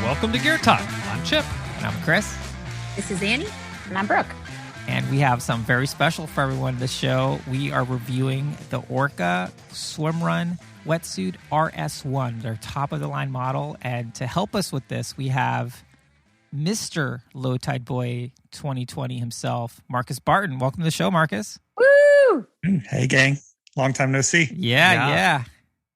Welcome to Gear Talk. I'm Chip. And I'm Chris. This is Annie. And I'm Brooke. And we have some very special for everyone in this show. We are reviewing the Orca Swimrun Wetsuit RS1, their top-of-the-line model. And to help us with this, we have Mr. Low Tide Boy 2020 himself, Marcus Barton. Welcome to the show, Marcus. Woo! Hey, gang. Long time no see. Yeah.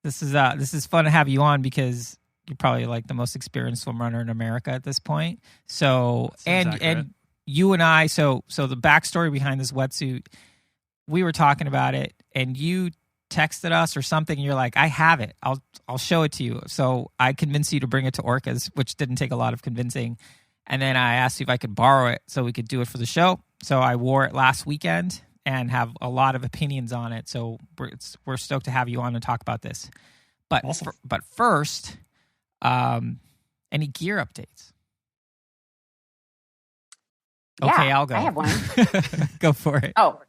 This is fun to have you on because you're probably like the most experienced swim runner in America at this point. So, and you and I, so the backstory behind this wetsuit, we were talking about it, and you texted us or something. And you're like, I have it. I'll show it to you. So I convinced you to bring it to Orcas, which didn't take a lot of convincing. And then I asked you if I could borrow it so we could do it for the show. So I wore it last weekend and have a lot of opinions on it. So we're stoked to have you on and talk about this. But awesome. But first, any gear updates? Okay, Yeah, I'll go. I have one. Go for it. Oh,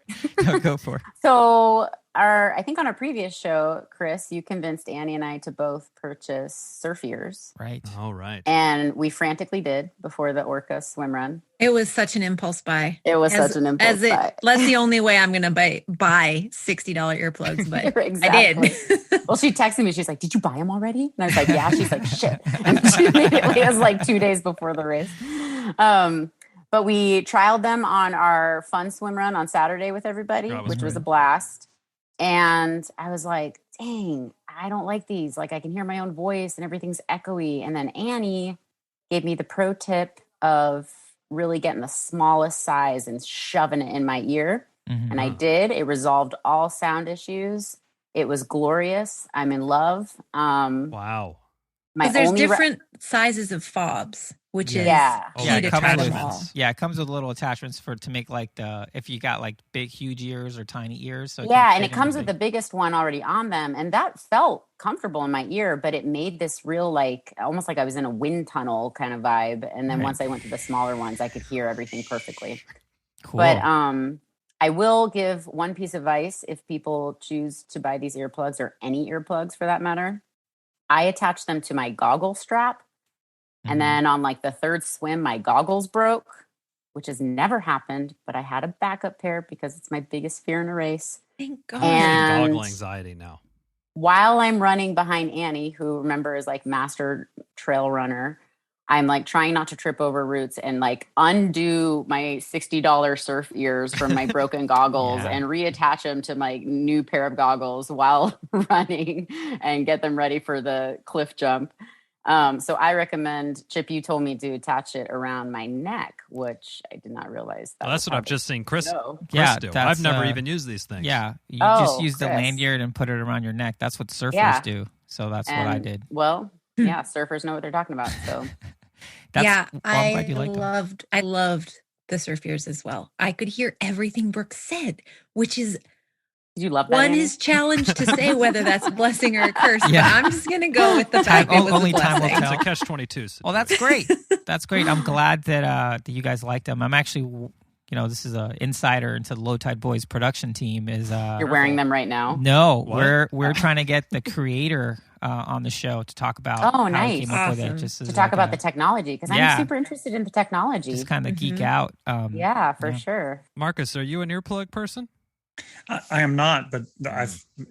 Go for it. So I think on our previous show, Chris, you convinced Annie and I to both purchase surf ears. Right. All right. And we frantically did before the Orca swim run. It was such an impulse buy. It was such an impulse buy. That's the only way I'm going to buy $60 earplugs, but Exactly. I did. Well, she texted me. She's like, did you buy them already? And I was like, yeah. She's like, shit. And she immediately, it was like 2 days before the race. But we trialed them on our fun swim run on Saturday with everybody, which was a blast. And I was like, dang, I don't like these. Like, I can hear my own voice and everything's echoey. And then Annie gave me the pro tip of really getting the smallest size and shoving it in my ear. Mm-hmm. And I did. It resolved all sound issues. It was glorious. I'm in love. Wow. Because there's different sizes of fobs, which is key to try them all. Yeah, it comes with little attachments to make like if you got like big, huge ears or tiny ears. So and it comes with the biggest one already on them. And that felt comfortable in my ear, but it made this real, like, almost like I was in a wind tunnel kind of vibe. And then once I went to the smaller ones, I could hear everything perfectly. Cool. But I will give one piece of advice if people choose to buy these earplugs, or any earplugs for that matter. I attached them to my goggle strap. And then on like the third swim, my goggles broke, which has never happened, but I had a backup pair because it's my biggest fear in a race. Thank God. And goggle anxiety now. While I'm running behind Annie, who remember is like master trail runner, I'm like trying not to trip over roots and like undo my $60 surf ears from my broken goggles and reattach them to my new pair of goggles while running and get them ready for the cliff jump. So I recommend, Chip, you told me to attach it around my neck, which I did not realize. That's what I've just seen Chris do. I've never even used these things. Yeah, you just use the lanyard and put it around your neck. That's what surfers do. So that's what I did. Well, surfers know what they're talking about. So I loved the surf ears as well. I could hear everything Brooke said, which is you love that, one Annie? is challenged to say whether that's a blessing or a curse. But I'm just gonna go with the fact it was only a blessing. Time will tell. It's a catch-22. Well, that's great. That's great. I'm glad that you guys liked them. I'm actually, this is an insider into the Low Tide Boys production team. You're wearing them right now? No, we're trying to get the creator on the show to talk about how he came up with it. Just to talk about the technology, because I'm super interested in the technology. Just kind of geek out. For sure. Marcus, are you an earplug person? I am not, but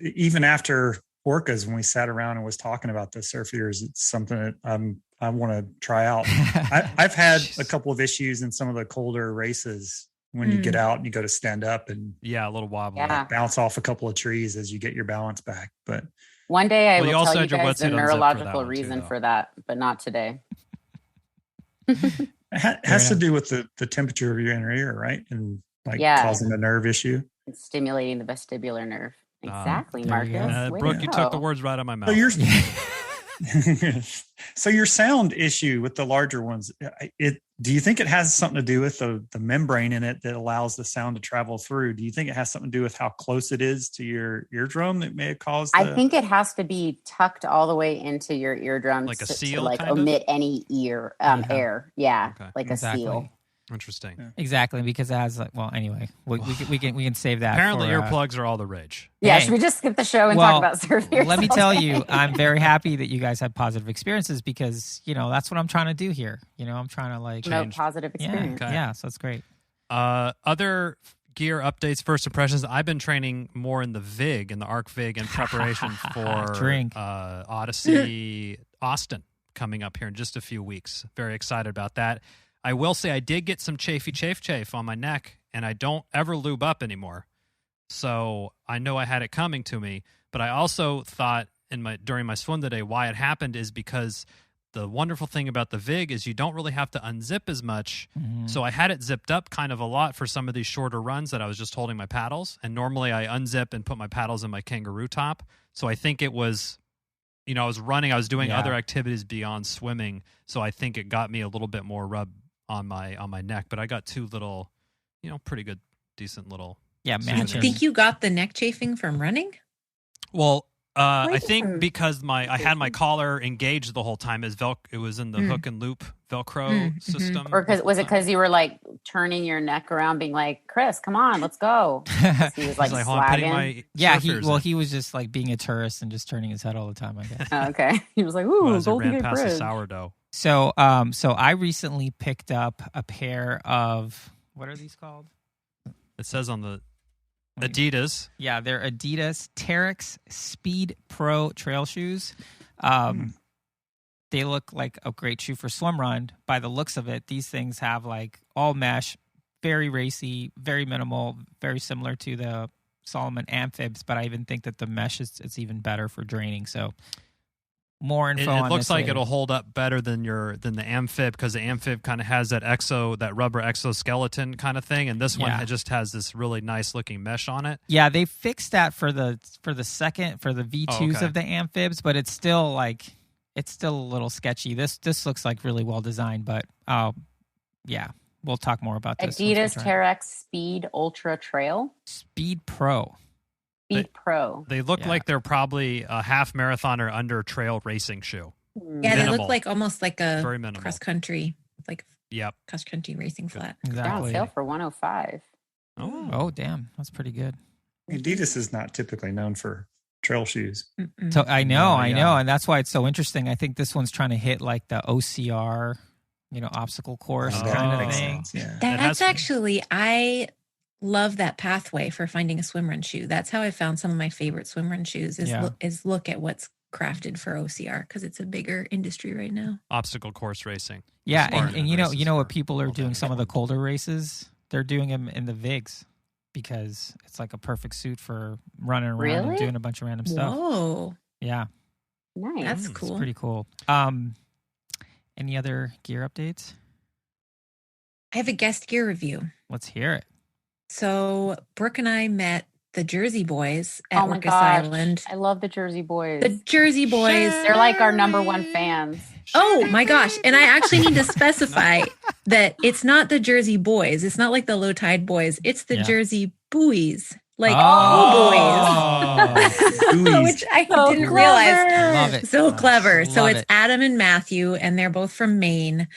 even after Orcas, when we sat around and was talking about the surf ears, it's something that I want to try out. I've had a couple of issues in some of the colder races when you get out and you go to stand up and a little wobbly, bounce off a couple of trees as you get your balance back. But one day I will tell you guys the neurological reason for that, but not today. It has to do with the temperature of your inner ear, right? And causing a nerve issue. It's stimulating the vestibular nerve. Exactly, Marcus. Brooke, you took the words right out of my mouth. So your sound issue with the larger ones, do you think it has something to do with the membrane in it that allows the sound to travel through? Do you think it has something to do with how close it is to your eardrum that may have caused I think it has to be tucked all the way into your eardrum like a seal, to omit any air. Yeah, like a seal. Interesting. Yeah. Exactly, because it has anyway, we can save that. Apparently, for, earplugs are all the rage. Yeah, Hey. should we just skip the show and talk about surf ears? Let me tell you, I'm very happy that you guys had positive experiences because that's what I'm trying to do here. I'm trying to promote positive experience. Okay. Yeah, so that's great. Other gear updates, first impressions. I've been training more in the Arc Vig in preparation for Odyssey Austin coming up here in just a few weeks. Very excited about that. I will say I did get some chafe on my neck, and I don't ever lube up anymore. So I know I had it coming to me, but I also thought during my swim today why it happened is because the wonderful thing about the Vig is you don't really have to unzip as much. Mm-hmm. So I had it zipped up kind of a lot for some of these shorter runs that I was just holding my paddles. And normally I unzip and put my paddles in my kangaroo top. So I think it was, I was running, I was doing other activities beyond swimming. So I think it got me a little bit more rub on my neck. But I got two little, pretty good, decent little. Yeah, I matching. think you got the neck chafing from running. Well, I think because I had my collar engaged the whole time as it was in the hook and loop Velcro system. Or was it because you were turning your neck around, being like, "Chris, come on, let's go"? He was He's I'm putting my he was just being a tourist and just turning his head all the time, I guess. Oh, okay, he was like, "Ooh, as I Golden ran Gate past the Bridge." sourdough. So I recently picked up a pair of, what are these called? It says on the Adidas. Yeah, they're Adidas Terex Speed Pro trail shoes. They look like a great shoe for swim run. By the looks of it, these things have all mesh, very racy, very minimal, very similar to the Salomon Amphibs, but I even think that the mesh it's even better for draining. So more info on it looks this like later. it'll hold up better than the Amphib, because the Amphib kind of has that rubber exoskeleton kind of thing, and this one just has this really nice looking mesh on it. Yeah, they fixed that for the V2s of the Amphibs, but it's still a little sketchy. This looks like really well designed, but we'll talk more about this. Adidas Terex Speed Ultra Trail. Speed Pro. Pro. They look like they're probably a half marathon or under trail racing shoe. Yeah, they look almost like a very minimal cross country, cross country racing flat. Exactly. They're on sale for $105. Oh, damn, that's pretty good. Adidas is not typically known for trail shoes. So I know, and that's why it's so interesting. I think this one's trying to hit the OCR, obstacle course kind of thing. Yeah. That's actually, I love that pathway for finding a swimrun shoe. That's how I found some of my favorite swimrun shoes is look at what's crafted for OCR, because it's a bigger industry right now. Obstacle course racing. Yeah, and you know what people are doing, some of the colder races, they're doing them in the Vigs because it's like a perfect suit for running around and doing a bunch of random stuff. Whoa. Yeah. Nice. That's cool. It's pretty cool. Any other gear updates? I have a guest gear review. Let's hear it. So Brooke and I met the Jersey Boys at Orca Island. I love the Jersey Boys. The Jersey Boys. They're our number one fans. Oh my gosh. And I actually need to specify that it's not the Jersey Boys. It's not like the Low Tide Boys. It's the Jersey Buoys. Boys. Which I didn't realize. Love it. So clever. Love so it's it. Adam and Matthew, and they're both from Maine.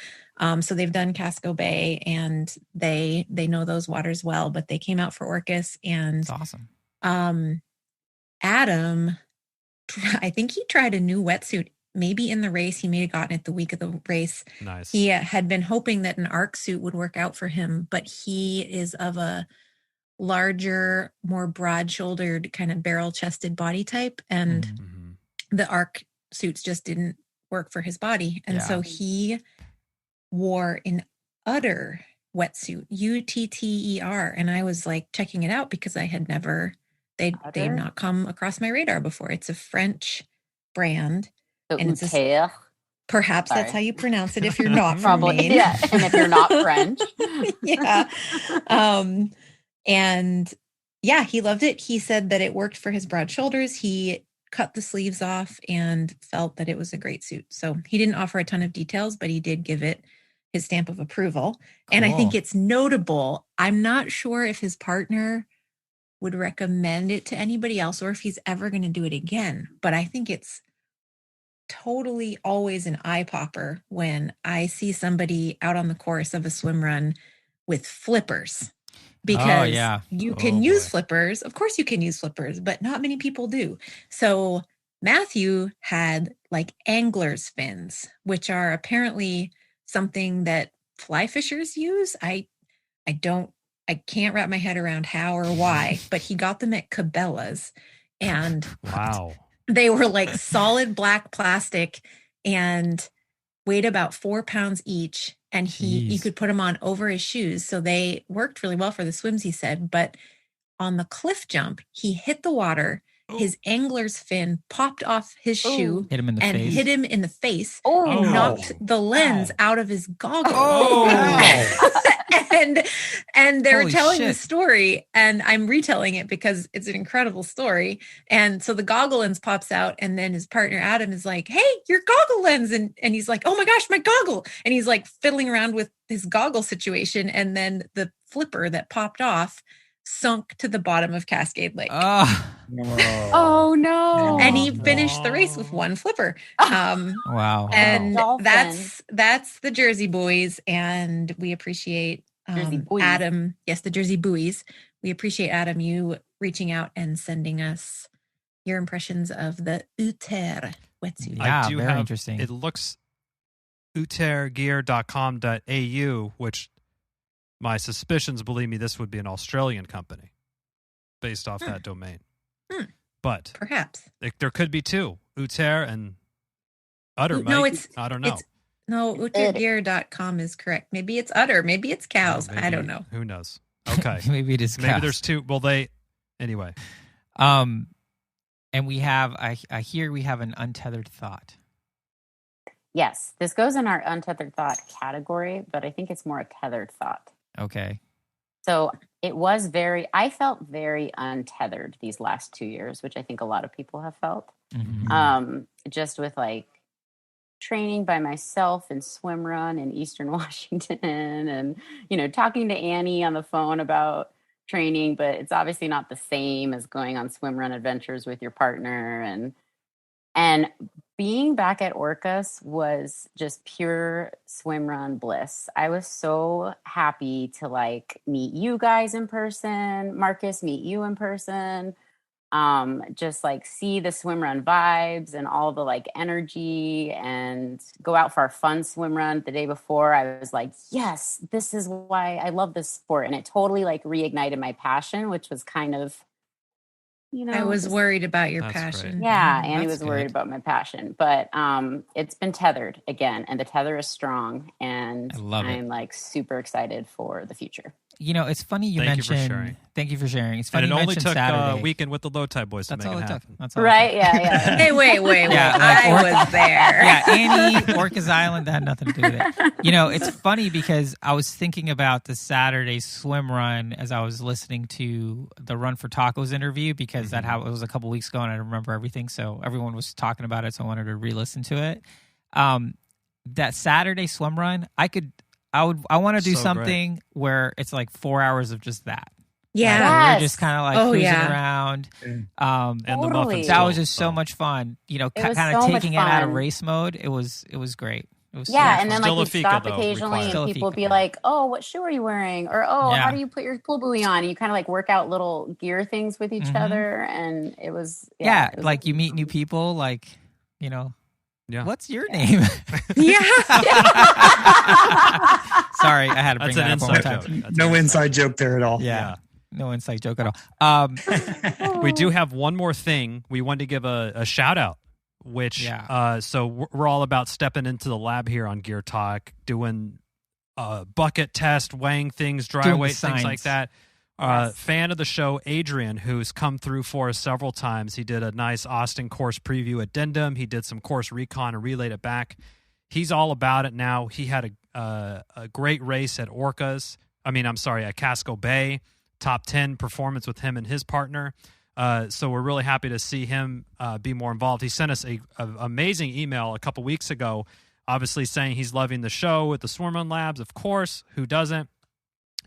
So they've done Casco Bay, and they know those waters well, but they came out for Orcas, and That's awesome. Adam, I think he tried a new wetsuit, maybe in the race. He may have gotten it the week of the race. Nice. He had been hoping that an ARC suit would work out for him, but he is of a larger, more broad-shouldered, kind of barrel-chested body type, and the ARC suits just didn't work for his body. And so he wore an Udder wetsuit, UTTER, and I was checking it out because I had never, they'd not come across my radar before. It's a French brand, and it's perhaps that's how you pronounce it if you're not from Maine. Yeah, and if you're not French. Yeah. And yeah, he loved it. He said that it worked for his broad shoulders. He cut the sleeves off and felt that it was a great suit. So he didn't offer a ton of details, but he did give it his stamp of approval. Cool. And I think it's notable. I'm not sure if his partner would recommend it to anybody else or if he's ever going to do it again. But I think it's totally always an eye popper when I see somebody out on the course of a swim run with flippers. Because you can use boy. flippers. Of course you can use flippers, but not many people do. So Matthew had like angler's fins, which are apparently something that fly fishers use. I can't wrap my head around how or why, but he got them at Cabela's, and Wow. they were like solid black plastic and weighed about 4 pounds each. And you could put them on over his shoes. So they worked really well for the swims, he said. But on the cliff jump, he hit the water. His angler's fin popped off his shoe, hit him in the face. hit him in the face, Oh, knocked the lens out of his goggles. Oh. And they were Holy telling shit. the story, and I'm retelling it because it's an incredible story. And so the goggle lens pops out, and then his partner Adam is like, "Hey, your goggle lens!" And he's like, "Oh my gosh, my goggle!" And he's like fiddling around with his goggle situation, and then the flipper that popped off sunk to the bottom of Cascade Lake. Oh no! And he finished the race with one flipper. Wow. And Dolphin. that's the Jersey Boys, and we appreciate Jersey Boys. Adam. Yes, the Jersey Buoys. We appreciate Adam, you reaching out and sending us your impressions of the Uter wetsuit. Yeah, I do very have, interesting. It looks utergear.com.au, which my suspicions, believe me, this would be an Australian company based off that domain. But Perhaps. there could be two, Uter and Udder. No, I don't know. No, utergear.com is correct. Maybe it's udder. Maybe it's cows. Maybe, I don't know. Who knows? Okay. Maybe it is Maybe cows. there's two. Well, anyway. And we have, I hear we have an untethered thought. Yes, this goes in our untethered thought category, but I think it's more a tethered thought. Okay. So I felt very untethered these last 2 years, which I think a lot of people have felt. Mm-hmm. Just with like training by myself in Swimrun in Eastern Washington and, talking to Annie on the phone about training, but it's obviously not the same as going on swimrun adventures with your partner. And being back at Orcas was just pure swimrun bliss. I was so happy to meet you guys in person, Marcus, meet you in person. Just see the swimrun vibes and all the energy, and go out for our fun swimrun the day before. I was like, yes, this is why I love this sport. And it totally reignited my passion, which was kind of, I was worried about your That's passion. great. yeah, Annie That's was worried good. about my passion, but it's been tethered again, and the tether is strong, and I love it. I'm super excited for the future. It's funny you Thank you for mentioned. sharing. Thank you for sharing. It's funny And it you only mentioned took Saturday. a weekend with the Low Tide Boys to That's make all it it took. happen. That's all. Right? Yeah. Hey, wait. Yeah, I was there. Yeah, Annie, Orcas Island, that had nothing to do with it. It's funny because I was thinking about the Saturday swim run as I was listening to the Run for Tacos interview, because it was a couple weeks ago and I remember everything. So everyone was talking about it, so I wanted to re-listen to it. That Saturday swim run, I want to do So something where it's 4 hours of just that. Yeah. We're Yes. just kind of cruising yeah. around. And Totally. the muffins. That was too, just so much fun. was Kind so of much taking it out of fun. race mode. It was great. It was Yeah, so and then fun. Still a you'd fika, stop though, occasionally, required. Still a and people would fika. be like, "Oh, what shoe are you wearing?" Or, "Oh, Yeah. how do you put your pool buoy on?" And you kind of work out little gear things with each Mhm. other, and it was Yeah, it was you meet new people. Yeah. What's your name? Yeah. Sorry, I had to bring That's an that up one more inside time. joke. That's No an inside joke there at all. Yeah. No inside joke at all. We do have one more thing. We wanted to give a shout out, which so we're all about stepping into the lab here on Gear Talk, doing bucket test, weighing things, dry Doing the weight, things like science. that. Yes. Fan of the show, Adrian, who's come through for us several times. He did a nice Austin course preview addendum. He did some course recon and relayed it back. He's all about it now. He had a great race at at Casco Bay. Top 10 performance with him and his partner. So we're really happy to see him be more involved. He sent us a amazing email a couple weeks ago, obviously saying he's loving the show with the Swimrun Labs. Of course, who doesn't?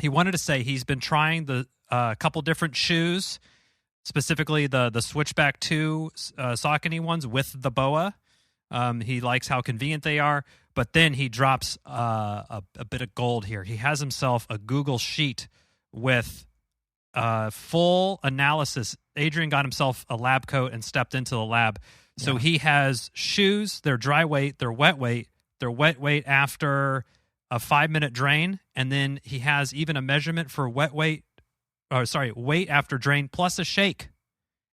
He wanted to say he's been trying the couple different shoes, specifically the Switchback 2 Saucony ones with the BOA. He likes how convenient they are. But then he drops a bit of gold here. He has himself a Google Sheet with full analysis. Adrian got himself a lab coat and stepped into the lab. So he has shoes, their dry weight, their wet weight after a 5-minute drain. And then he has even a measurement for weight after drain plus a shake.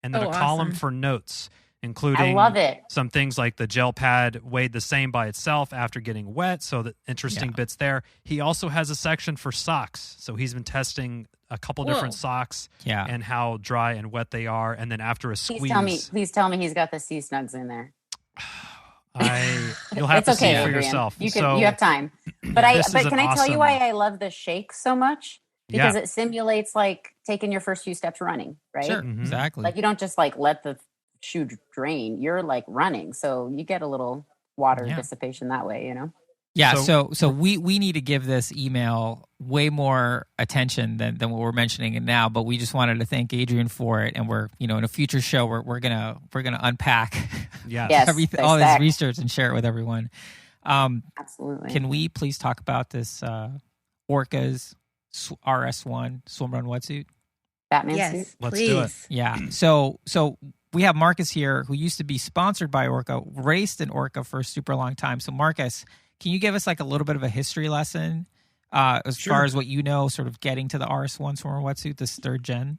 And then a column for notes, including I love it. Some things like the gel pad weighed the same by itself after getting wet. So the interesting bits there. He also has a section for socks. So he's been testing a couple different socks and how dry and wet they are. And then after a squeeze. Please tell me he's got the sea snugs in there. You'll have to see it for Adrian. yourself. You have time. But can I tell you why I love the shake so much? Because it simulates like taking your first few steps running, right? Sure, exactly. Like you don't just like let the shoe drain. You're like running, so you get a little water dissipation that way, you know? Yeah, so we need to give this email way more attention than what we're mentioning it now, but we just wanted to thank Adrian for it, and we're in a future show we're gonna unpack everything, all this research, and share it with everyone. Absolutely. Can we please talk about this Orca's RS1 Swimrun Wetsuit? Batman suit? Let's do it. Yeah. So we have Marcus here, who used to be sponsored by Orca, raced in Orca for a super long time. So Marcus, can you give us like a little bit of a history lesson as far as what you know, sort of getting to the RS1 Swimrun Wetsuit, this 3rd gen?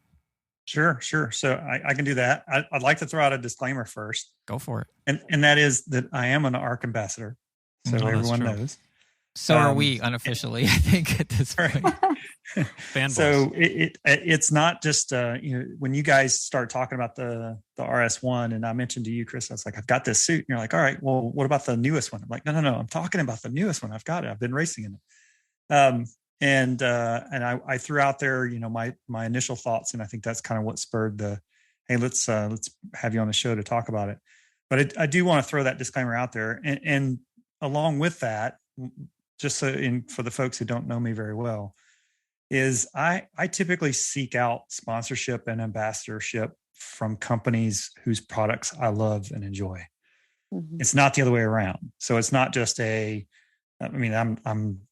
Sure. So I can do that. I'd like to throw out a disclaimer first. Go for it. And that is that I am an ARC ambassador. So everyone knows. So are we unofficially, I think, at this point. So it's not just when you guys start talking about the RS1, and I mentioned to you, Chris, I was like, I've got this suit, and you're like, all right, well, what about the newest one? I'm like, no, I'm talking about the newest one. I've got it. I've been racing in it. And I threw out there, my initial thoughts, and I think that's kind of what spurred the, hey, let's have you on the show to talk about it. But I do want to throw that disclaimer out there, and along with that, just for the folks who don't know me very well, is I typically seek out sponsorship and ambassadorship from companies whose products I love and enjoy. Mm-hmm. It's not the other way around. So it's not just I'm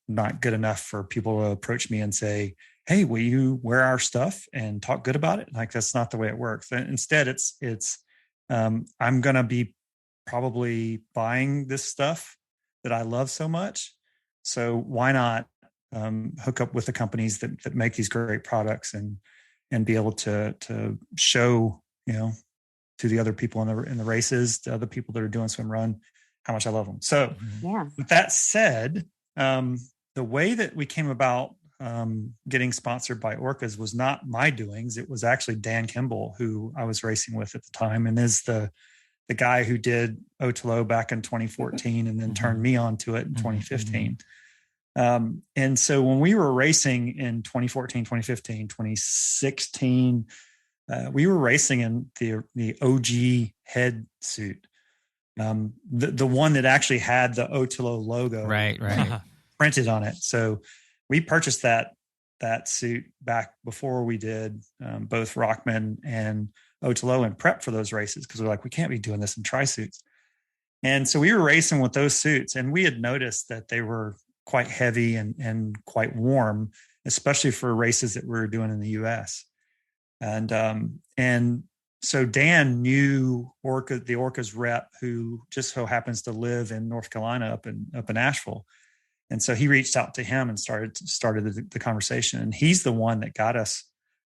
not good enough for people to approach me and say, hey, will you wear our stuff and talk good about it? Like, that's not the way it works. And instead it's I'm going to be probably buying this stuff that I love so much. So why not hook up with the companies that make these great products and be able to show, to the other people in the races, to other people that are doing swim run, how much I love them. So with that said, the way that we came about getting sponsored by Orcas was not my doings. It was actually Dan Kimball, who I was racing with at the time, and is the guy who did Otelo back in 2014 and then turned me on to it in 2015. And so when we were racing in 2014, 2015, 2016, we were racing in the OG head suit. The one that actually had the Otelo logo right printed on it. So we purchased that suit back before we did both Rockman and Otelo and prep for those races, because we're like, we can't be doing this in tri-suits. And so we were racing with those suits, and we had noticed that they were quite heavy and quite warm, especially for races that we were doing in the US. And so Dan knew the Orca's rep, who just so happens to live in North Carolina up in Asheville. And so he reached out to him and started the conversation. And he's the one that got us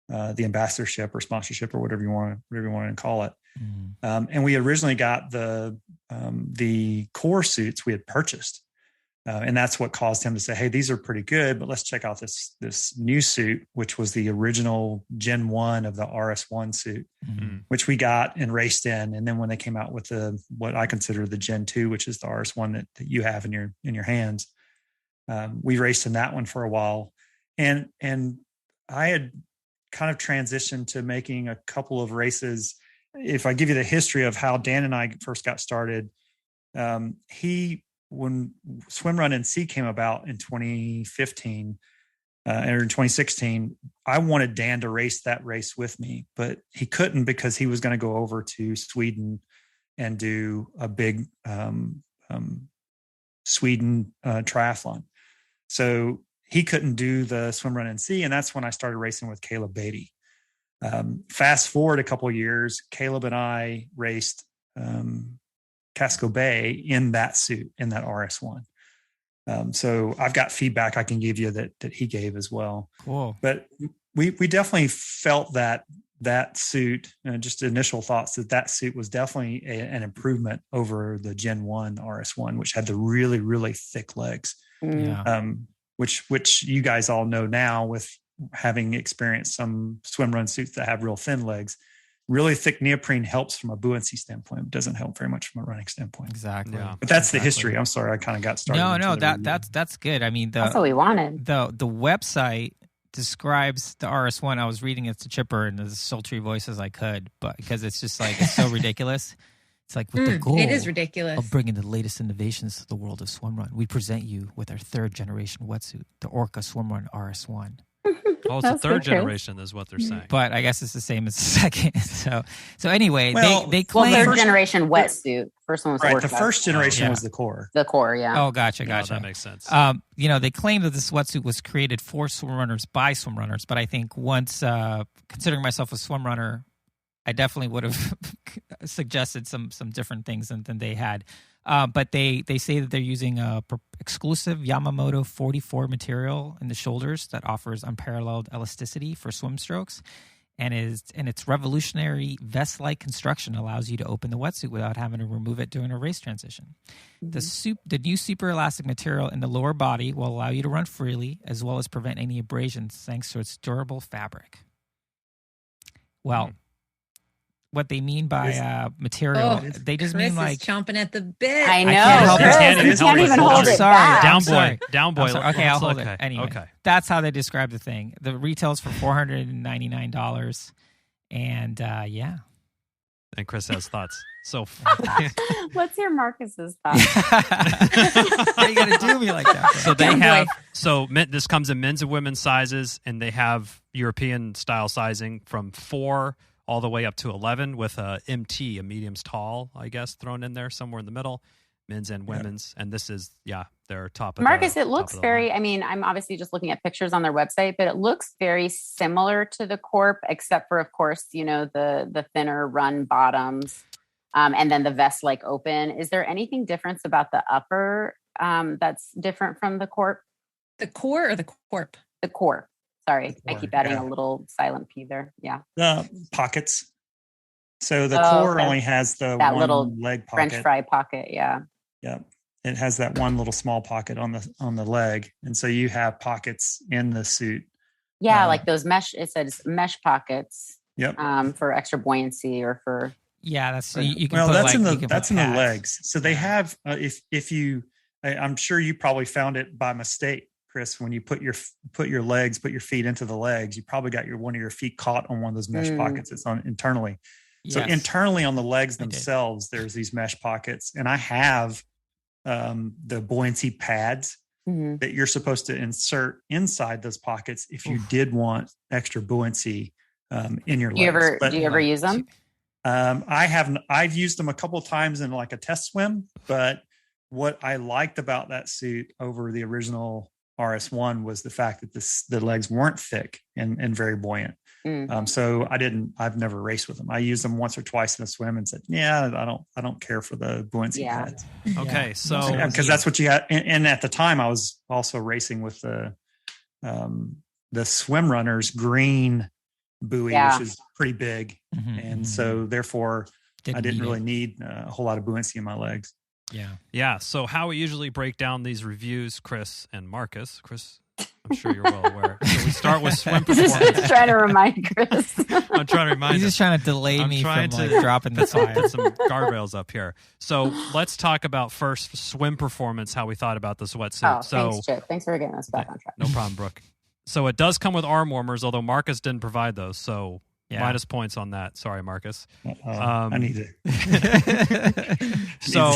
the ambassadorship or sponsorship or whatever you want to call it. Mm-hmm. And we originally got the core suits we had purchased. And that's what caused him to say, hey, these are pretty good, but let's check out this new suit, which was the original Gen 1 of the RS1 suit, which we got and raced in. And then when they came out with what I consider the Gen 2, which is the RS1 that you have in your hands, we raced in that one for a while. And I had kind of transitioned to making a couple of races. If I give you the history of how Dan and I first got started, when Swimrun NC came about in 2015 or in 2016, I wanted Dan to race that race with me, but he couldn't because he was going to go over to Sweden and do a big Sweden triathlon. So he couldn't do the Swimrun NC, and that's when I started racing with Caleb Beatty. Fast forward a couple of years, Caleb and I raced Casco Bay in that suit, in that RS1. So I've got feedback I can give you that he gave as well. Cool. But we definitely felt that suit, just initial thoughts that suit was definitely an improvement over the Gen 1 RS1, which had the really, really thick legs. Yeah. Which you guys all know now, with having experienced some swimrun suits that have real thin legs. Really thick neoprene helps from a buoyancy standpoint. It doesn't help very much from a running standpoint. Exactly. Yeah. But that's the history. I'm sorry, I kind of got started. No, that's good. I mean, that's what we wanted. The website describes the RS1. I was reading it to Chipper in as sultry voice as I could, but because it's just like it's so ridiculous. It's like with the goal it is ridiculous of bringing the latest innovations to the world of swimrun, we present you with our 3rd generation wetsuit, the Orca Swimrun RS1. Oh, it's the 3rd generation is what they're saying. But I guess it's the same as the 2nd. So anyway, well, they claim... Well, 3rd generation wetsuit. First one was right. Orca. The 1st generation was the core. The core, yeah. Oh, gotcha. That makes sense. They claim that this wetsuit was created for swimrunners by swimrunners, but I think once considering myself a swimrunner, I definitely would have suggested some different things than they had. But they say that they're using a exclusive Yamamoto 44 material in the shoulders that offers unparalleled elasticity for swim strokes, and its revolutionary vest-like construction allows you to open the wetsuit without having to remove it during a race transition. Mm-hmm. The new super elastic material in the lower body will allow you to run freely, as well as prevent any abrasions thanks to its durable fabric. Well. What they mean by material, they just Chris mean like chomping at the bit. I know. I can't even hold it back. Down boy. Okay, I'll hold it. Anyway, that's how they describe the thing. The retails for $499, and yeah. And Chris has thoughts. So let's hear Marcus's thoughts. Why you gotta do me like that? So they have. So this comes in men's and women's sizes, and they have European style sizing from 4 all the way up to 11 with a MT, a medium's tall, I guess, thrown in there somewhere in the middle, men's and women's. And this is, their top of Marcus, it looks very, I mean, I'm obviously just looking at pictures on their website, but it looks very similar to the Corp, except for, of course, the thinner run bottoms and then the vest like open. Is there anything different about the upper that's different from the Corp? The core or the Corp? The Corp. Sorry, I keep adding a little silent P there. Yeah. The pockets. So the core only has that one little leg pocket. French fry pocket. Yeah. Yeah. It has that one little small pocket on the leg. And so you have pockets in the suit. Yeah. Like those mesh, it says mesh pockets. Yep. For extra buoyancy or for. Yeah. That's, you can well, put that's like, in the legs. So they have, if you, I'm sure you probably found it by mistake, Chris, when you put your feet into the legs, you probably got one of your feet caught on one of those mesh pockets. It's on internally. Yes. So internally on the legs themselves, there's these mesh pockets, and I have the buoyancy pads that you're supposed to insert inside those pockets if you did want extra buoyancy in your legs. Do you ever use them? I've used them a couple of times in like a test swim, but what I liked about that suit over the original RS1 was the fact that the legs weren't thick and very buoyant. So I've never raced with them. I used them once or twice in a swim and said, I don't care for the buoyancy pads. Okay. So, because that's what you had. And at the time I was also racing with the Swim Runners green buoy, which is pretty big. And so therefore I didn't really need a whole lot of buoyancy in my legs. Yeah. So how we usually break down these reviews, Chris and Marcus. Chris, I'm sure you're well aware. So we start with swim performance. Just trying to remind Chris. I'm trying to remind He's just trying to delay me from dropping the fire. Put some guardrails up here. So let's talk about first swim performance, how we thought about this wetsuit. Thanks, Chip. Thanks for getting us back on track. No problem, Brooke. So it does come with arm warmers, although Marcus didn't provide those. So minus points on that. Sorry, Marcus. I need it. So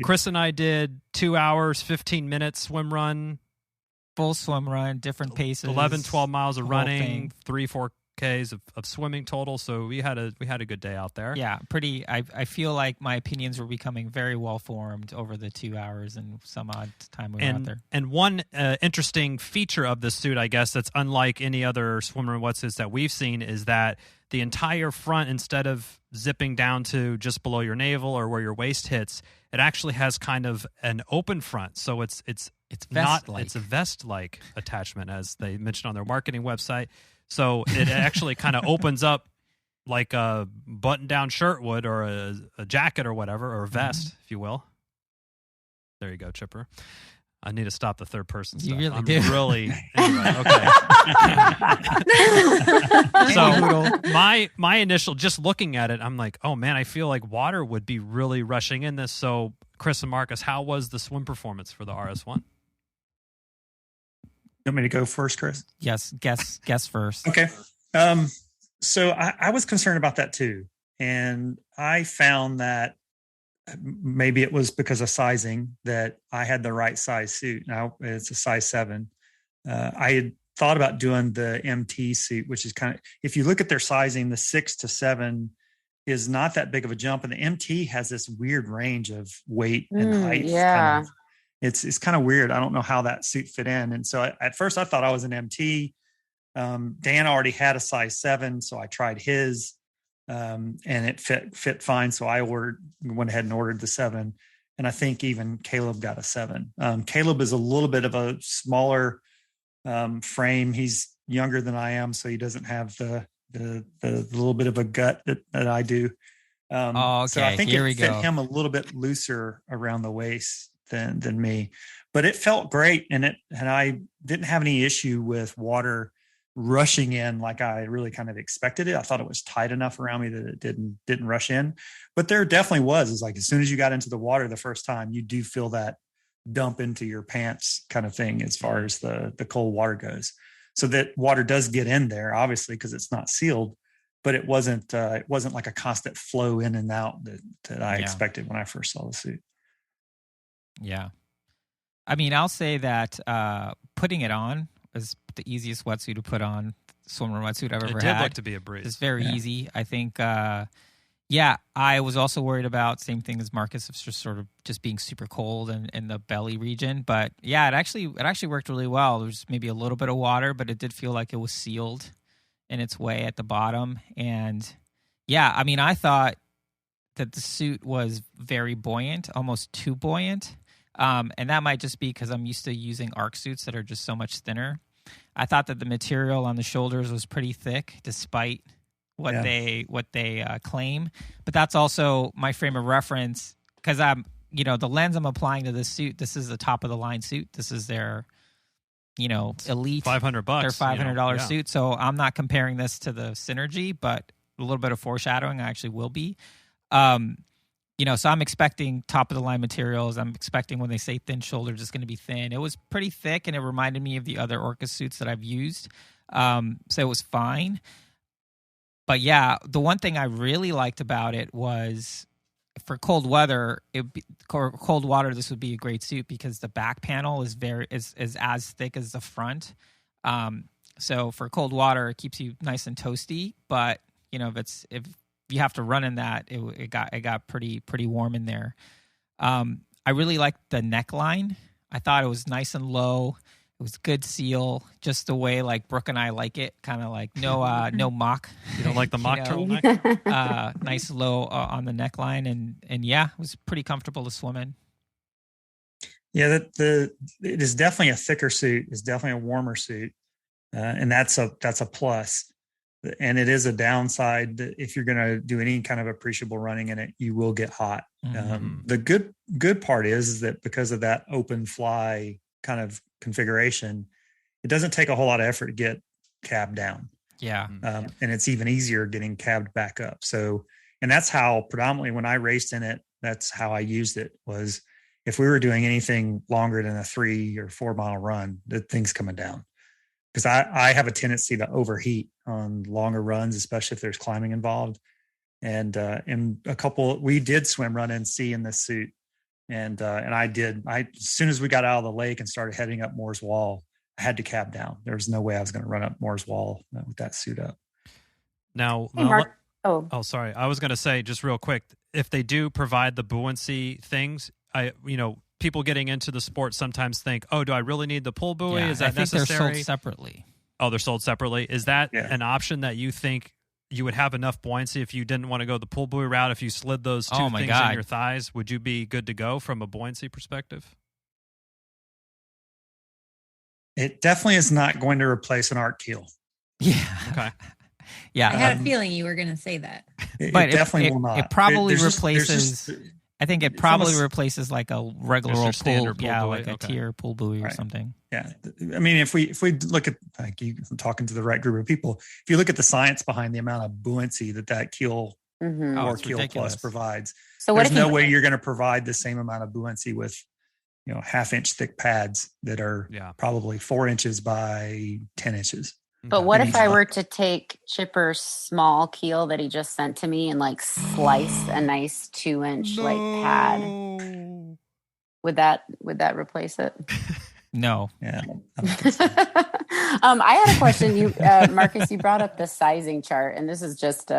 Chris and I did 2 hours, 15 minutes swim run. Full swim run, different paces. 11, 12 miles of running, 3-4 Ks of swimming total. So we had a good day out there. Yeah, pretty. I feel like my opinions were becoming very well formed over the 2 hours and some odd time we were out there. And one interesting feature of this suit, I guess, that's unlike any other swimrun wetsuits that we've seen, is that the entire front, instead of zipping down to just below your navel or where your waist hits, it actually has kind of an open front. So it's vest-like. It's a vest-like attachment, as they mentioned on their marketing website. So it actually kind of opens up like a button-down shirt would, or a jacket or whatever, or a vest, if you will. There you go, Chipper. I need to stop the third person stuff. You really do. Anyway, okay. So my initial, just looking at it, I'm like, oh man, I feel like water would be really rushing in this. So Chris and Marcus, how was the swim performance for the RS1? You want me to go first, Chris? Yes, guess first. Okay. So I was concerned about that too. And I found that maybe it was because of sizing that I had the right size suit. Now it's a size 7. I had thought about doing the MT suit, which is kind of, if you look at their sizing, the 6 to 7 is not that big of a jump. And the MT has this weird range of weight and height. Yeah. It's kind of weird. I don't know how that suit fit in. And so at first I thought I was an MT. Dan already had a size 7. So I tried his. And it fit fine. So I went ahead and ordered the 7. And I think even Caleb got a 7. Caleb is a little bit of a smaller frame. He's younger than I am, so he doesn't have the little bit of a gut that I do. Okay. So I think Here it fit him a little bit looser around the waist than me, but it felt great. And I didn't have any issue with water rushing in like I really kind of expected it. I thought it was tight enough around me that it didn't rush in, but there definitely was. It's like, as soon as you got into the water the first time, you do feel that dump into your pants kind of thing as far as the cold water goes. So that water does get in there, obviously, because it's not sealed, but it wasn't like a constant flow in and out that I expected when I first saw the suit. Yeah. I mean, I'll say that putting it on is the easiest wetsuit to put on, swimrun wetsuit I've ever had. It did look to be a breeze. It's very easy. I think, I was also worried about, same thing as Marcus, of just being super cold in the belly region. But yeah, it actually worked really well. There was maybe a little bit of water, but it did feel like it was sealed in its way at the bottom. And yeah, I mean, I thought that the suit was very buoyant, almost too buoyant. And that might just be because I'm used to using arc suits that are just so much thinner. I thought that the material on the shoulders was pretty thick, despite what they claim. But that's also my frame of reference, because I'm, the lens I'm applying to this suit, this is the top of the line suit. This is their, elite $500, their $500 suit. So I'm not comparing this to the Synergy, but a little bit of foreshadowing I actually will be. So I'm expecting top of the line materials. I'm expecting when they say thin shoulders, it's going to be thin. It was pretty thick, and it reminded me of the other Orca suits that I've used. So it was fine. But yeah, the one thing I really liked about it was, for cold weather, cold water, this would be a great suit because the back panel is as thick as the front. So for cold water, it keeps you nice and toasty. But if you have to run in that, it got pretty warm in there. I really liked the neckline. I thought it was nice and low. It was good seal, just the way like Brooke and I like it, kind of like no mock. You don't like the mock turtleneck? Nice low on the neckline, and yeah, it was pretty comfortable to swim in. Yeah, it is definitely a thicker suit. It's definitely a warmer suit, and that's a plus. And it is a downside that if you're going to do any kind of appreciable running in it, you will get hot. Mm-hmm. The good part is that because of that open fly kind of configuration, it doesn't take a whole lot of effort to get cabbed down. Yeah. And it's even easier getting cabbed back up. So, and that's how predominantly when I raced in it, that's how I used it, was if we were doing anything longer than a 3 or 4 mile run, the thing's coming down. Because I have a tendency to overheat on longer runs, especially if there's climbing involved. And we did swim run NC in this suit. And as soon as we got out of the lake and started heading up Moore's Wall, I had to cab down. There was no way I was going to run up Moore's Wall with that suit up. Now, Hey, Mark. Sorry. I was going to say just real quick, if they do provide the buoyancy things, people getting into the sport sometimes think, oh, do I really need the pull buoy? Is that necessary? They're sold separately. Oh, they're sold separately. Is that an option that you think you would have enough buoyancy if you didn't want to go the pull buoy route? If you slid those two things in your thighs, would you be good to go from a buoyancy perspective? It definitely is not going to replace an arc keel. Yeah. Okay. Yeah. I had a feeling you were going to say that. But it definitely will not. It probably replaces. I think it probably replaces like a regular old pull buoy, like a tier pull buoy or something. Yeah, I mean, if we look at, like, I'm talking to the right group of people. If you look at the science behind the amount of buoyancy that keel or keel plus provides, so there's no way you're going to provide the same amount of buoyancy with, 1/2-inch thick pads that are probably 4 inches by 10 inches. But what if I were to take Chipper's small keel that he just sent to me and like slice a nice 2-inch like pad? Would that replace it? No. Yeah. I had a question. You, Marcus, you brought up the sizing chart, and this is just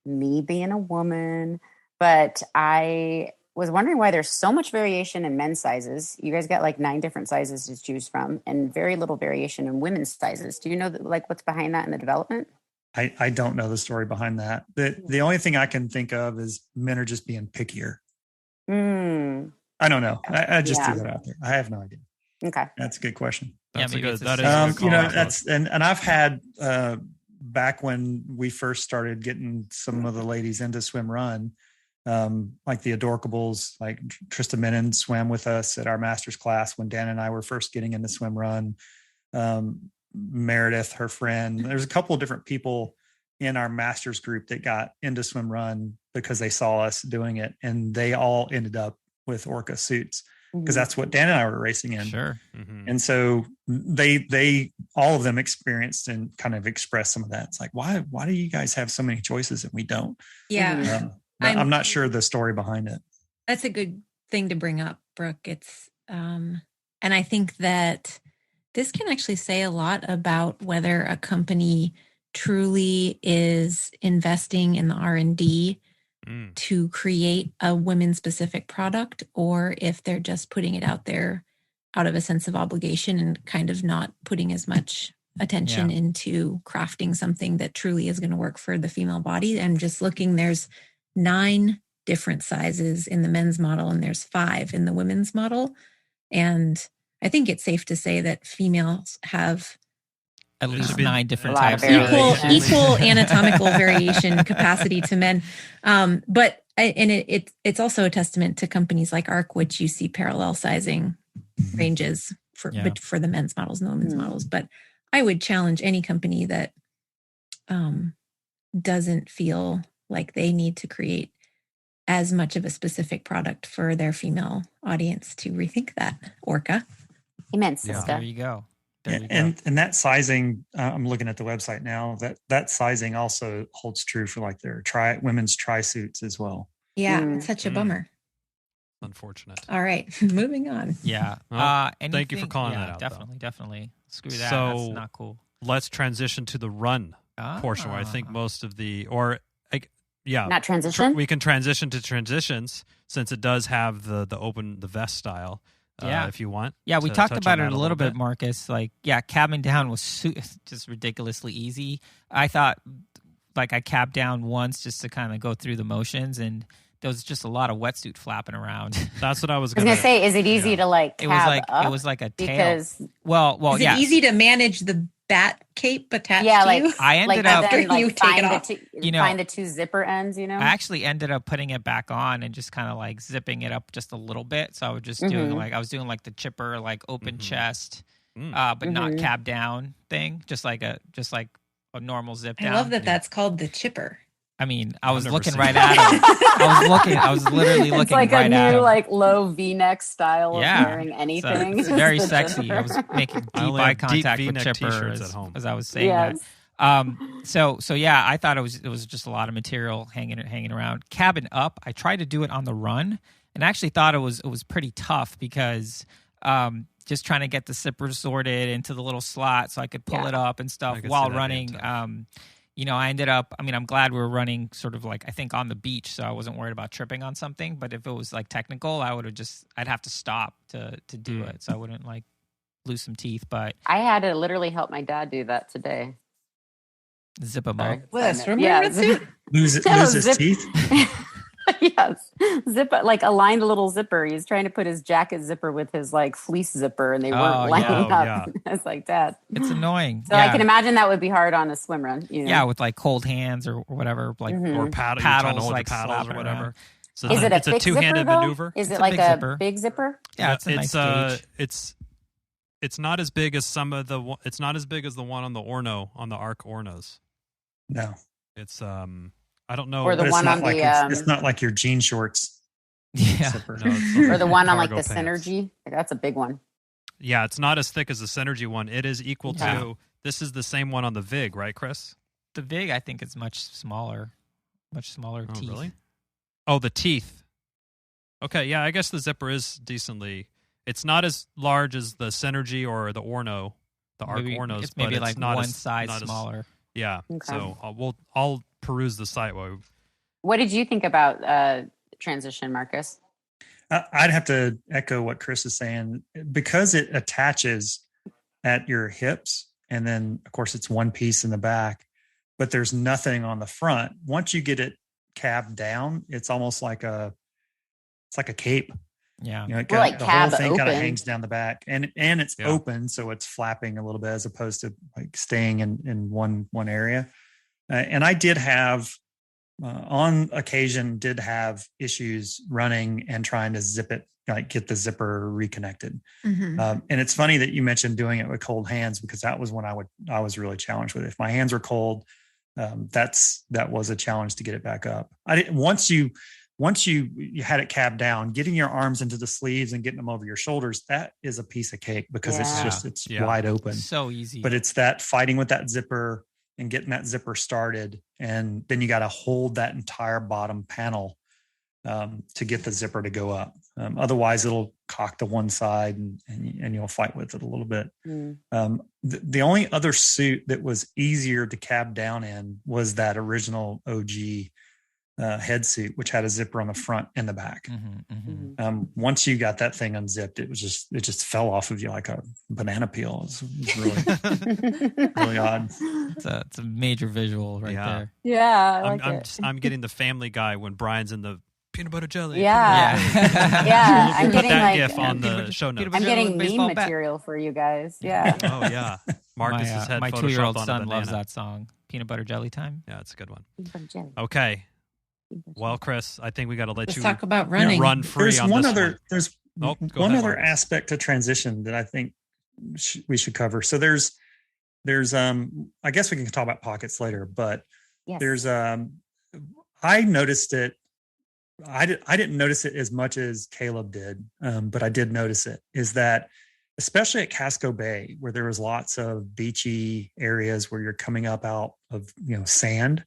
me being a woman, but I was wondering why there's so much variation in men's sizes. You guys got like 9 different sizes to choose from, and very little variation in women's sizes. Do you know what's behind that in the development? I don't know the story behind that. The only thing I can think of is men are just being pickier. I don't know. I just threw that out there. I have no idea. Okay, that's a good question. That's a good. That's and I've had back when we first started getting some of the ladies into swim run. Like the Adorkables, like Trista Menon swam with us at our master's class when Dan and I were first getting into swim run. Meredith, her friend, there's a couple of different people in our master's group that got into swim run because they saw us doing it, and they all ended up with Orca suits because that's what Dan and I were racing in. Sure. And so they all of them experienced and kind of expressed some of that. It's like, why do you guys have so many choices and we don't? Yeah. I'm not sure the story behind it. That's a good thing to bring up, Brooke. It's, and I think that this can actually say a lot about whether a company truly is investing in the R&D to create a women-specific product, or if they're just putting it out there out of a sense of obligation and kind of not putting as much attention into crafting something that truly is going to work for the female body. I'm just looking, there's 9 different sizes in the men's model, and there's 5 in the women's model. And I think it's safe to say that females have at least 9 different types. Equal anatomical variation capacity to men. But it's also a testament to companies like ARC, which you see parallel sizing ranges for the men's models and the women's models. But I would challenge any company that doesn't feel like they need to create as much of a specific product for their female audience to rethink that. Orca. Amen, sister. There you go. And that sizing, I'm looking at the website now, that sizing also holds true for like their women's tri-suits as well. Yeah, it's such a bummer. Unfortunate. All right, moving on. Yeah. Well, thank you for calling that out. Definitely. Screw that. So that's not cool. Let's transition to the run portion where I think most of not transition. We can transition to transitions since it does have the vest style. If you want. Yeah, we talked about it a little bit, Marcus. Like, cabbing down was just ridiculously easy. I thought, like, I cabbed down once just to kind of go through the motions, and there was just a lot of wetsuit flapping around. That's what I was going to say. Is it easy to like? It was like a tail. Is it easy to manage the bat cape attached to you? I ended up after you take it off. Find the 2 zipper ends. I actually ended up putting it back on and just kind of like zipping it up just a little bit. So I was just doing like the chipper, like open chest, but not cab down thing, just like a normal zip down. I love that that's called the chipper. I mean, I was looking right at him. I was literally looking right at him. It's like a new, like, low V-neck style of wearing anything. So it's very sexy. I was making deep eye contact with Chipper as I was saying that. I thought it was just a lot of material hanging around. Cabin up, I tried to do it on the run, and actually thought it was pretty tough because just trying to get the zippers sorted into the little slot so I could pull it up and stuff while running. I ended up, I'm glad we were running sort of like, I think on the beach, so I wasn't worried about tripping on something. But if it was like technical, I'd have to stop to do it. So I wouldn't like lose some teeth. But I had to literally help my dad do that today. Zip him up. What, a swimrun wetsuit? Lose his teeth? Yes. Like a lined little zipper. He's trying to put his jacket zipper with his like fleece zipper and they weren't lining up. Yeah. I was like, Dad. It's annoying. So I can imagine that would be hard on a swim run. Yeah, with like cold hands or whatever. Like or paddles like paddles or whatever. So is it it's a two-handed maneuver? Is it like a big zipper? Yeah, it's a nice gauge. It's not as big as it's not as big as the one on the Arc Ornos. No. It's I don't know. Or the one on it's not like your jean shorts. Yeah. No, or the one on like the pants. Synergy. That's a big one. Yeah, it's not as thick as the Synergy one. It is equal to. This is the same one on the Vig, right, Chris? The Vig, I think, is much smaller teeth. Really? Oh, the teeth. Okay, yeah, I guess the zipper is decently. It's not as large as the Synergy or the Orno, the Arc Ornos. It's maybe but like it's not one size smaller. Yeah. Okay. So I'll peruse the site. What did you think about transition, Marcus? I'd have to echo what Chris is saying because it attaches at your hips, and then of course it's one piece in the back, but there's nothing on the front. Once you get it calved down, it's almost like a cape. Yeah, the whole thing kind of hangs down the back, and it's open, so it's flapping a little bit as opposed to like staying in one area. And I did have, on occasion, issues running and trying to zip it, like get the zipper reconnected. Mm-hmm. And it's funny that you mentioned doing it with cold hands because that was when I was really challenged with it. If my hands were cold, that was a challenge to get it back up. Once you had it cabbed down, getting your arms into the sleeves and getting them over your shoulders, that is a piece of cake because it's wide open. So easy. But it's that fighting with that zipper and getting that zipper started. And then you got to hold that entire bottom panel to get the zipper to go up. Otherwise it'll cock to one side and you'll fight with it a little bit. The only other suit that was easier to cab down in was that original OG head suit, which had a zipper on the front and the back. Once you got that thing unzipped, it just fell off of you like a banana peel. It was really, really odd. It's a major visual right there. Yeah, I'm getting the Family Guy when Brian's in the peanut butter jelly. Yeah. I'm getting that like GIF on the show notes. I'm getting meme material for you guys. Yeah. Oh yeah. Marcus's head. My Photoshopped 2-year-old on son loves that song. Peanut butter jelly time. Yeah, it's a good one. Okay. Well, Chris, I think we got to let Let's you talk about running. Run free. There's on one this other. There's one other aspect to transition that I think we should cover. So there's I guess we can talk about pockets later, but there's I noticed it. I didn't notice it as much as Caleb did, but I did notice it. Is that especially at Casco Bay, where there was lots of beachy areas where you're coming up out of sand.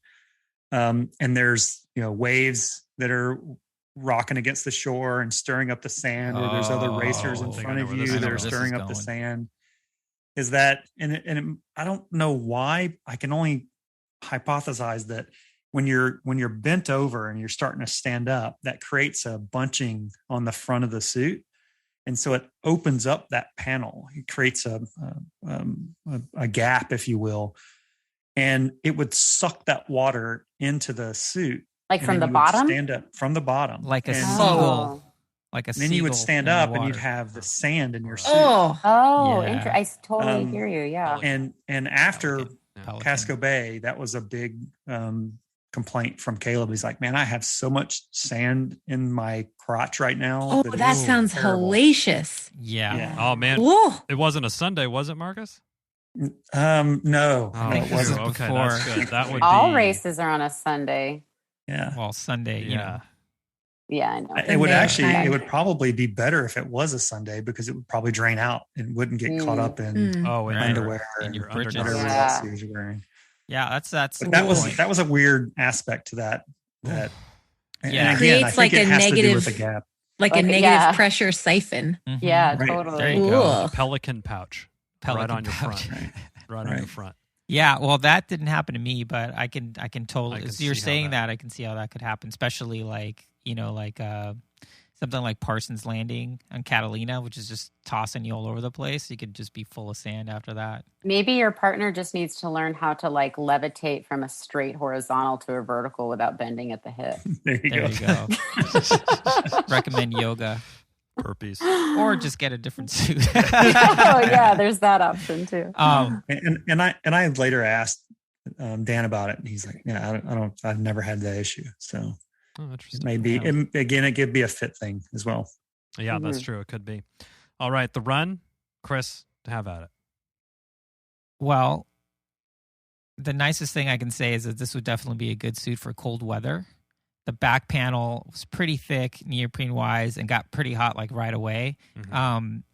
And there's waves that are rocking against the shore and stirring up the sand, or there's other racers in front of you that are stirring up the sand. Is that I don't know why. I can only hypothesize that when you're bent over and you're starting to stand up, that creates a bunching on the front of the suit, and so it opens up that panel. It creates a gap, if you will. And it would suck that water into the suit. Like from the bottom? Stand up from the bottom. Like a seagull. Then you would stand up and you'd have the sand in your suit. I totally hear you. Yeah. And after Casco Bay, that was a big complaint from Caleb. He's like, man, I have so much sand in my crotch right now. That sounds hellacious. Yeah. Oh man. Whoa. It wasn't a Sunday, was it, Marcus? No. It wasn't. Okay, that's good. That would all be... races are on a Sunday. Yeah. Well, Sunday, Yeah, I know. It would probably be better if it was a Sunday because it would probably drain out and wouldn't get caught up in underwear and your britches. Whatever else you're wearing. Yeah, that's. But that was a weird aspect to that. It creates like a negative gap. Like a negative pressure siphon. Mm-hmm. Yeah, right. totally. There you go. Pelican pouch. Right on your front. Right on your front. Yeah, well, that didn't happen to me, but I can totally. As you're saying that, I can see how that could happen, especially like something like Parsons Landing on Catalina, which is just tossing you all over the place. You could just be full of sand after that. Maybe your partner just needs to learn how to like levitate from a straight horizontal to a vertical without bending at the hip. There you go. Recommend yoga. Burpees. Or just get a different suit. Oh yeah, there's that option too. And I later asked Dan about it, and he's like, "Yeah, I've never had that issue." So interesting. Maybe it could be a fit thing as well. Yeah, that's true. It could be. All right, the run, Chris, have at it. Well, the nicest thing I can say is that this would definitely be a good suit for cold weather. The back panel was pretty thick, neoprene-wise, and got pretty hot like right away.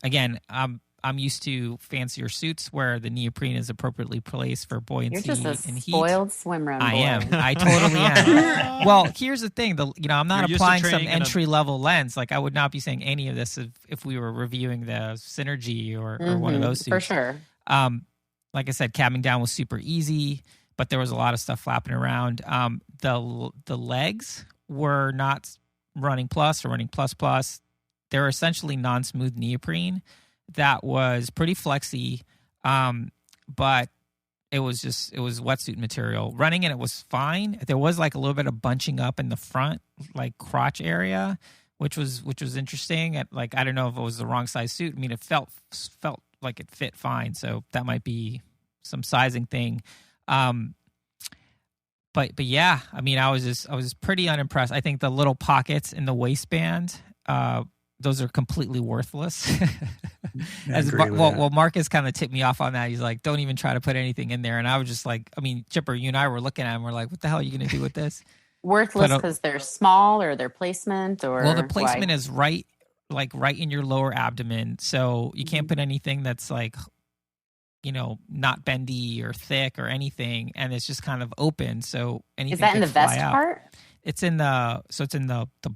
Again, I'm used to fancier suits where the neoprene is appropriately placed for buoyancy and heat. You're just a spoiled swimrun boy. I am. I totally am. Well, here's the thing. I'm not applying some entry-level lens. Like, I would not be saying any of this if we were reviewing the Synergy or one of those suits. For sure. Like I said, cabbing down was super easy, but there was a lot of stuff flapping around. The legs were not running plus or running plus plus. They're essentially non-smooth neoprene that was pretty flexy, but it was wetsuit material. Running in it was fine. There was like a little bit of bunching up in the front, like crotch area, which was interesting. I don't know if it was the wrong size suit. I mean, it felt like it fit fine, so that might be some sizing thing. But yeah, I mean, I was pretty unimpressed. I think the little pockets in the waistband, those are completely worthless. Well, Marcus kind of tipped me off on that. He's like, don't even try to put anything in there. And I was just like, I mean, Chipper, you and I were looking at him. We're like, what the hell are you going to do with this? Worthless because they're small or their placement or well, the placement is right in your lower abdomen. So you can't put anything that's like, not bendy or thick or anything. And it's just kind of open. So anything is that in the vest part? It's in the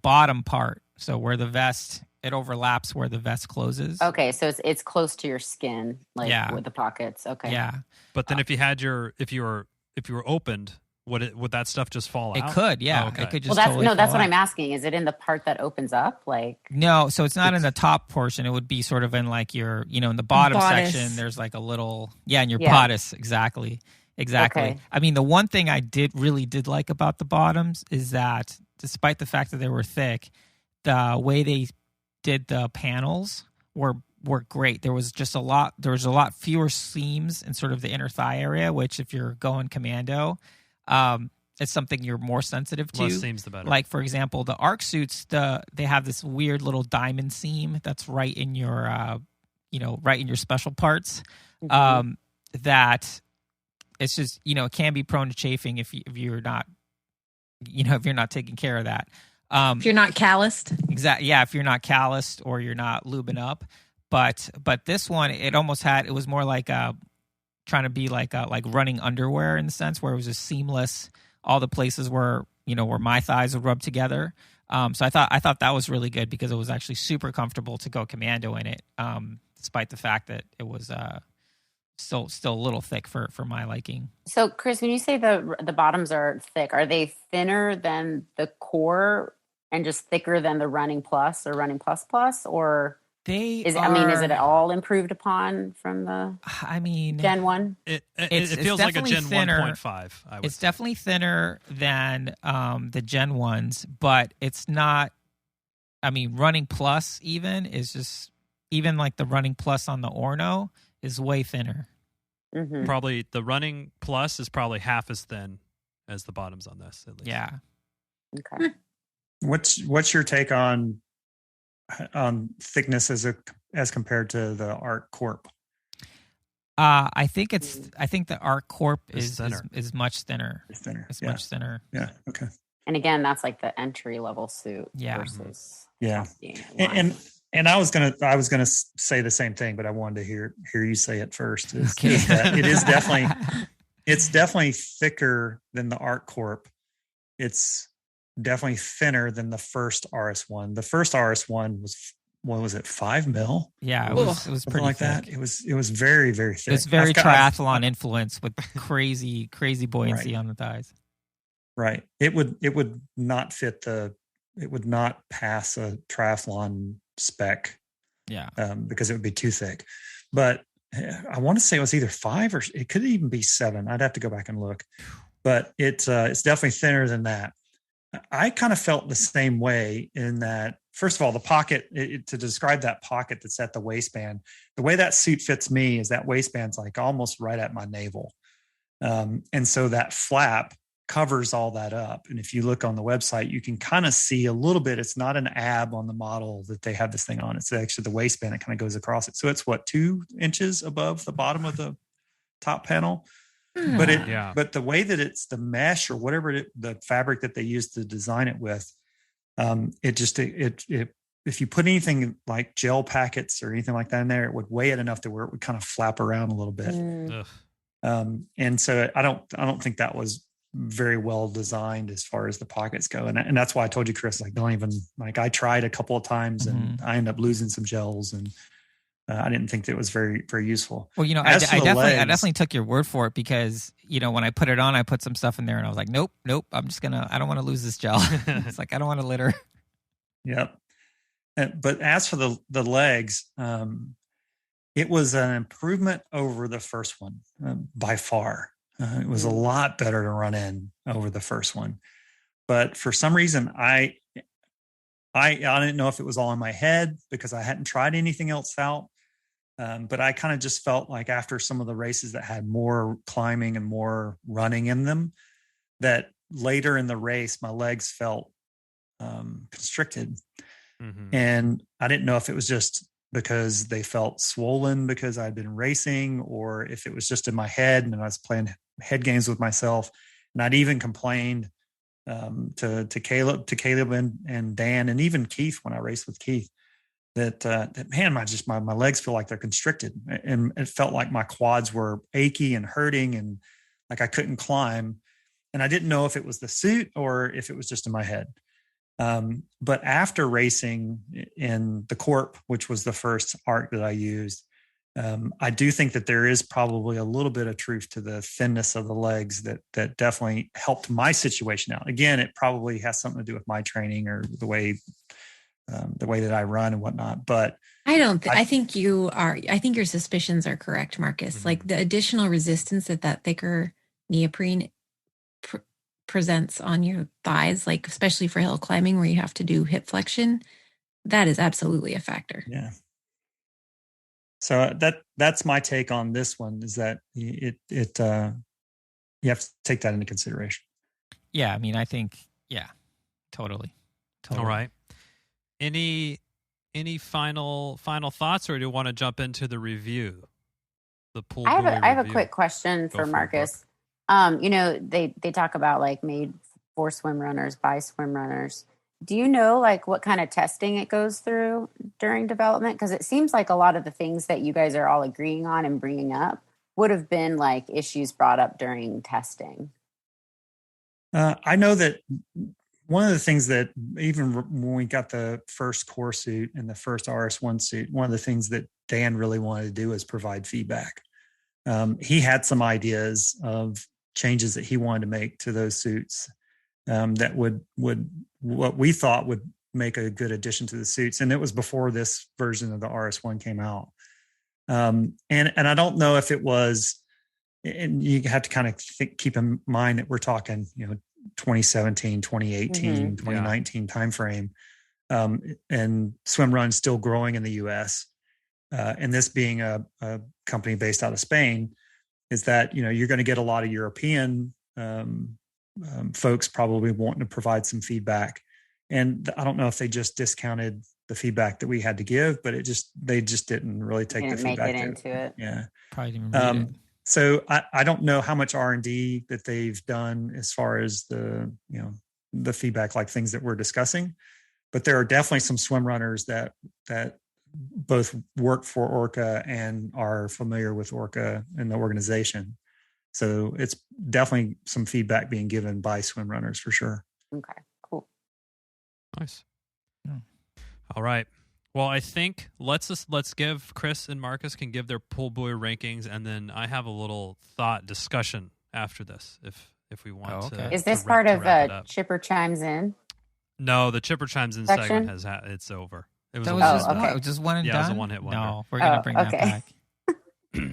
bottom part. So where the vest, it overlaps where the vest closes. Okay, so it's close to your skin, with the pockets. Okay. Yeah. But then if you were opened, would that stuff just fall out? It could, yeah. Oh, okay. It could just that's what I'm asking. Is it in the part that opens up? No, so it's not in the top portion. It would be sort of in like your, in the bottom section. There's like a little, in your bodice, exactly. Okay. I mean, the one thing I really did like about the bottoms is that despite the fact that they were thick, the way they did the panels were great. There was a lot fewer seams in sort of the inner thigh area, which if you're going commando, it's something you're more sensitive to. Less seams, the better. Like, for example, the ARC suits, they have this weird little diamond seam that's right in your, right in your special parts. That it's just, it can be prone to chafing if you're not, if you're not taking care of that. If you're not calloused. Exactly. Yeah. If you're not calloused or you're not lubing up. But this one, it was more like trying to be like running underwear in the sense where it was just seamless. All the places where my thighs would rub together. So I thought that was really good because it was actually super comfortable to go commando in it, despite the fact that it was still a little thick for my liking. So Chris, when you say the bottoms are thick, are they thinner than the core and just thicker than the running plus or running plus plus, or? Is it all improved upon from the Gen 1? It feels like a Gen 1.5. It's definitely thinner than the Gen 1s, but it's not. I mean, running plus even like the running plus on the Orno is way thinner. Mm-hmm. Probably the running plus is probably half as thin as the bottoms on this, at least. Yeah. Okay. What's your take on thickness as compared to the ARC Corp? I think the ARC Corp is much thinner. It's thinner. It's much thinner. Yeah. Okay. And again, that's like the entry level suit. Yeah. Versus. Yeah. And I was gonna say the same thing, but I wanted to hear you say it first. It's definitely thicker than the ARC Corp. It's definitely thinner than the first RS1. The first RS1 was what was it, 5 mil? Yeah, it was pretty like thick. that. It was very, very thick. It's very triathlon influence with crazy buoyancy on the thighs. Right. It would not fit it would not pass a triathlon spec. Yeah. Because it would be too thick. But I want to say it was either 5 or it could even be 7. I'd have to go back and look. But it's definitely thinner than that. I kind of felt the same way in that, first of all, the pocket, to describe that pocket that's at the waistband, the way that suit fits me is that waistband's like almost right at my navel. And so that flap covers all that up. And if you look on the website, you can kind of see a little bit. It's not an ab on the model that they have this thing on. It's actually the waistband that kind of goes across it. So it's 2 inches above the bottom of the top panel. But the way that it's the mesh or whatever the fabric that they use to design it with, if you put anything like gel packets or anything like that in there, it would weigh it enough to where it would kind of flap around a little bit. And so I don't think that was very well designed as far as the pockets go. And that's why I told you, Chris, like, don't even, like, I tried a couple of times and I ended up losing some gels, and I didn't think that it was very, very useful. Well, I definitely took your word for it, because, when I put it on, I put some stuff in there and I was like, nope, I don't want to lose this gel. It's like, I don't want to litter. Yep. But as for the legs, it was an improvement over the first one by far. It was a lot better to run in over the first one. But for some reason, I didn't know if it was all in my head because I hadn't tried anything else out. But I kind of just felt like after some of the races that had more climbing and more running in them, that later in the race, my legs felt constricted. Mm-hmm. And I didn't know if it was just because they felt swollen because I'd been racing, or if it was just in my head and I was playing head games with myself. And I'd even complained to Caleb and Dan and even Keith when I raced with Keith that man, my legs feel like they're constricted, and it felt like my quads were achy and hurting and like I couldn't climb. And I didn't know if it was the suit or if it was just in my head. But after racing in the Corp, which was the first ARC that I used, I do think that there is probably a little bit of truth to the thinness of the legs that definitely helped my situation out. Again, it probably has something to do with my training or the way that I run and whatnot. But I think your suspicions are correct, Marcus. Mm-hmm. Like the additional resistance that thicker neoprene presents on your thighs, like especially for hill climbing where you have to do hip flexion, that is absolutely a factor. Yeah. So that's my take on this one, is that it you have to take that into consideration. Yeah, I mean, I think, yeah, totally. All right. Any final thoughts, or do you want to jump into the review? The pool. I have a quick question for Marcus. They talk about like made for swim runners by swim runners. Do you know like what kind of testing it goes through during development? Because it seems like a lot of the things that you guys are all agreeing on and bringing up would have been like issues brought up during testing. I know that one of the things that even when we got the first core suit and the first RS1 suit, one of the things that Dan really wanted to do is provide feedback. He had some ideas of changes that he wanted to make to those suits that would what we thought would make a good addition to the suits. And it was before this version of the RS1 came out. And I don't know if it was, and you have to kind of keep in mind that we're talking, 2017, 2018, 2019 timeframe. And Swimrun still growing in the US. And this being a company based out of Spain, is that, you're going to get a lot of European folks probably wanting to provide some feedback. And I don't know if they just discounted the feedback that we had to give, but they just didn't really take the feedback. Make it into it. Yeah. Probably didn't read it. So I don't know how much R&D that they've done as far as the feedback, like things that we're discussing, but there are definitely some swim runners that both work for Orca and are familiar with Orca and the organization. So it's definitely some feedback being given by swim runners for sure. Okay, cool. Nice. Yeah. All right. Well, I think let's give Chris and Marcus can give their pool buoy rankings, and then I have a little thought discussion after this if we want to. Is this part of Chipper Chimes In? No, the Chipper Chimes In section? segment it's over. It was just one and done. It was a one-hit wonder. No, we're gonna bring that back.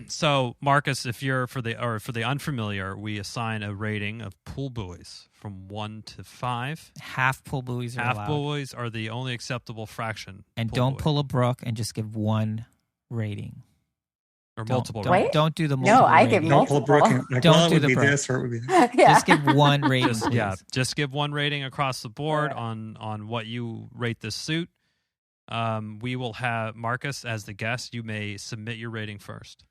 So, Marcus, if you're for the unfamiliar, we assign a rating of pool buoys from 1 to 5. Half pool buoys are allowed. Half buoys are the only acceptable fraction. And don't pull a Brooke and just give one rating. Or multiple ratings. Don't do the multiple. No, I give multiple. Don't do the Brooke. This or it would be that. Yeah. Just give one rating. Just give one rating across the board on what you rate this suit. We will have Marcus as the guest. You may submit your rating first.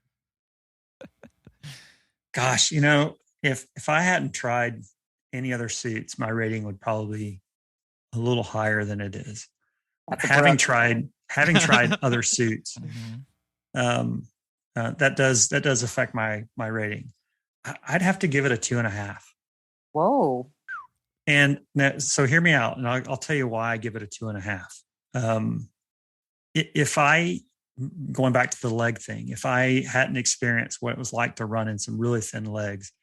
Gosh, if I hadn't tried any other suits, my rating would probably be a little higher than it is. Having tried other suits, that does affect my rating. I'd have to give it a 2.5. Whoa! And so hear me out, and I'll tell you why I give it a 2.5. If I, going back to the leg thing, if I hadn't experienced what it was like to run in some really thin legs,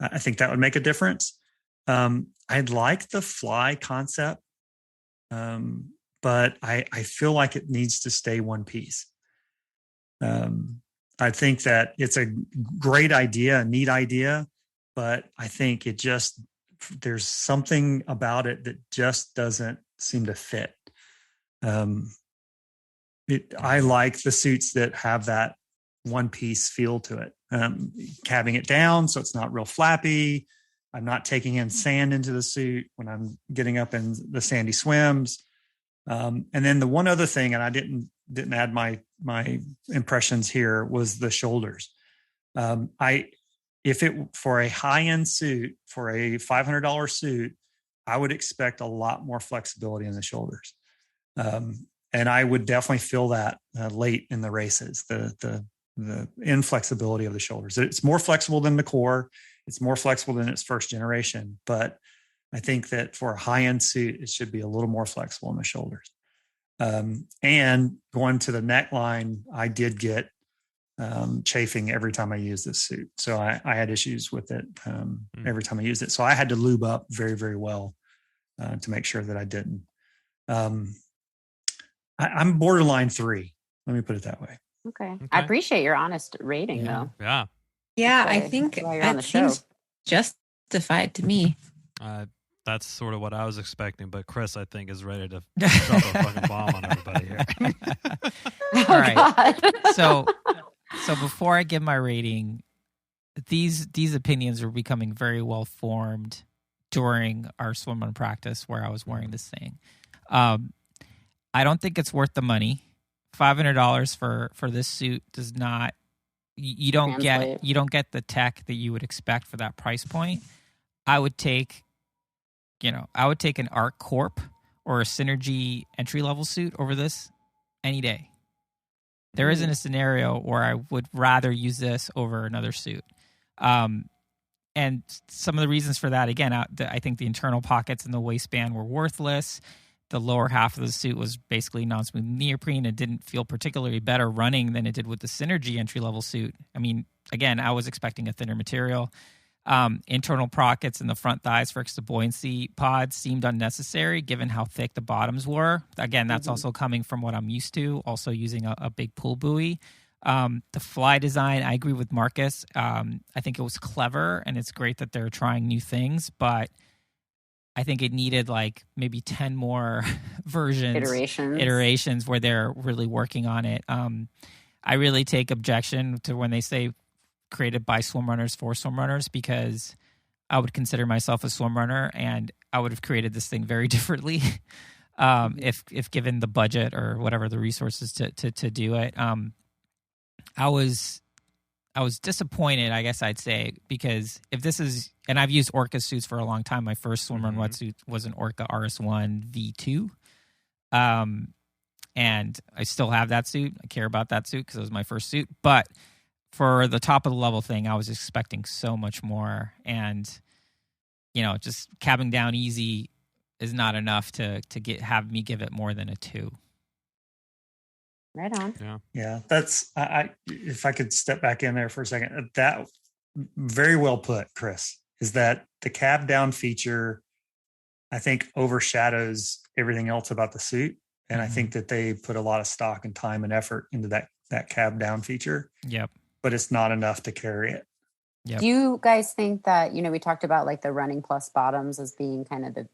I think that would make a difference. I'd like the fly concept, but I feel like it needs to stay one piece. I think that it's a great idea, a neat idea, but I think there's something about it that just doesn't seem to fit. I like the suits that have that one piece feel to it. Cabbing it down so it's not real flappy. I'm not taking in sand into the suit when I'm getting up in the sandy swims. And then the one other thing, and I didn't add my impressions here, was the shoulders. If it for a high-end suit, for a $500 suit, I would expect a lot more flexibility in the shoulders. And I would definitely feel that late in the races, the inflexibility of the shoulders. It's more flexible than the core. It's more flexible than its first generation. But I think that for a high-end suit, it should be a little more flexible in the shoulders. And going to the neckline, I did get chafing every time I used this suit. So I had issues with it every time I used it. So I had to lube up very, very well to make sure that I didn't. I'm borderline 3. Let me put it that way. Okay. I appreciate your honest rating, though. Yeah. Yeah, I think it seems justified to me. That's sort of what I was expecting, but Chris, I think, is ready to drop a fucking bomb on everybody here. All right. So before I give my rating, these opinions were becoming very well formed during our swimrun practice where I was wearing this thing. I don't think it's worth the money. $500 for this suit does not. You don't get the tech that you would expect for that price point. I would take an Arc Corp or a Synergy entry level suit over this any day. There isn't a scenario where I would rather use this over another suit. And some of the reasons for that, again, I think the internal pockets in the waistband were worthless. The lower half of the suit was basically non-smooth neoprene. It didn't feel particularly better running than it did with the Synergy entry-level suit. I mean, again, I was expecting a thinner material. Internal pockets in the front thighs for the Buoyancy Pads seemed unnecessary given how thick the bottoms were. Again, that's also coming from what I'm used to, also using a big pool buoy. The fly design, I agree with Marcus. I think it was clever, and it's great that they're trying new things, but I think it needed like maybe 10 more iterations where they're really working on it. I really take objection to when they say created by swimrunners for swimrunners, because I would consider myself a swimrunner and I would have created this thing very differently if given the budget or whatever the resources to do it. I was disappointed, I guess I'd say, because if this is, and I've used Orca suits for a long time. My first Swimrun wetsuit was an Orca RS1 V2. And I still have that suit. I care about that suit because it was my first suit. But for the top of the level thing, I was expecting so much more. And, just cabbing down easy is not enough to have me give it more than a 2. Right on. Yeah. That's I if I could step back in there for a second, that very well put, Chris, is that the cab down feature, I think, overshadows everything else about the suit. And I think that they put a lot of stock and time and effort into that cab down feature. Yep. But it's not enough to carry it. Yep. Do you guys think that, we talked about like the Running Plus bottoms as being kind of the,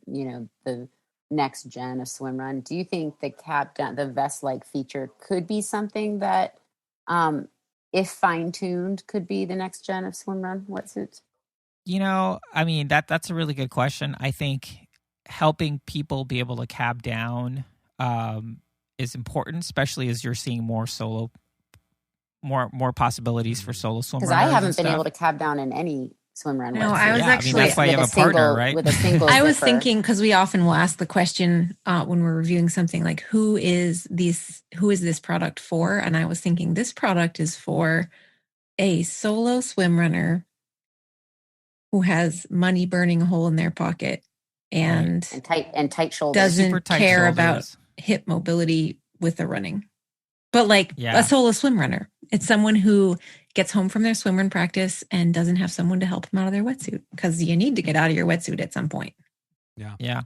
the next gen of swimrun. Do you think the cab down, the vest-like feature could be something that, if fine-tuned, could be the next gen of swimrun wetsuits? I mean, that's a really good question. I think helping people be able to cab down is important, especially as you're seeing more possibilities for solo swim runners. Because I haven't been able to cab down in any swim run. No, I was actually that's why you have a partner, right? With a single I was zipper. thinking, because we often will ask the question when we're reviewing something like, who is this product for? And I was thinking this product is for a solo swim runner who has money burning a hole in their pocket and tight shoulders. doesn't care about hip mobility with the running. But a solo swim runner. It's someone who gets home from their swim run practice and doesn't have someone to help them out of their wetsuit, because you need to get out of your wetsuit at some point. Yeah.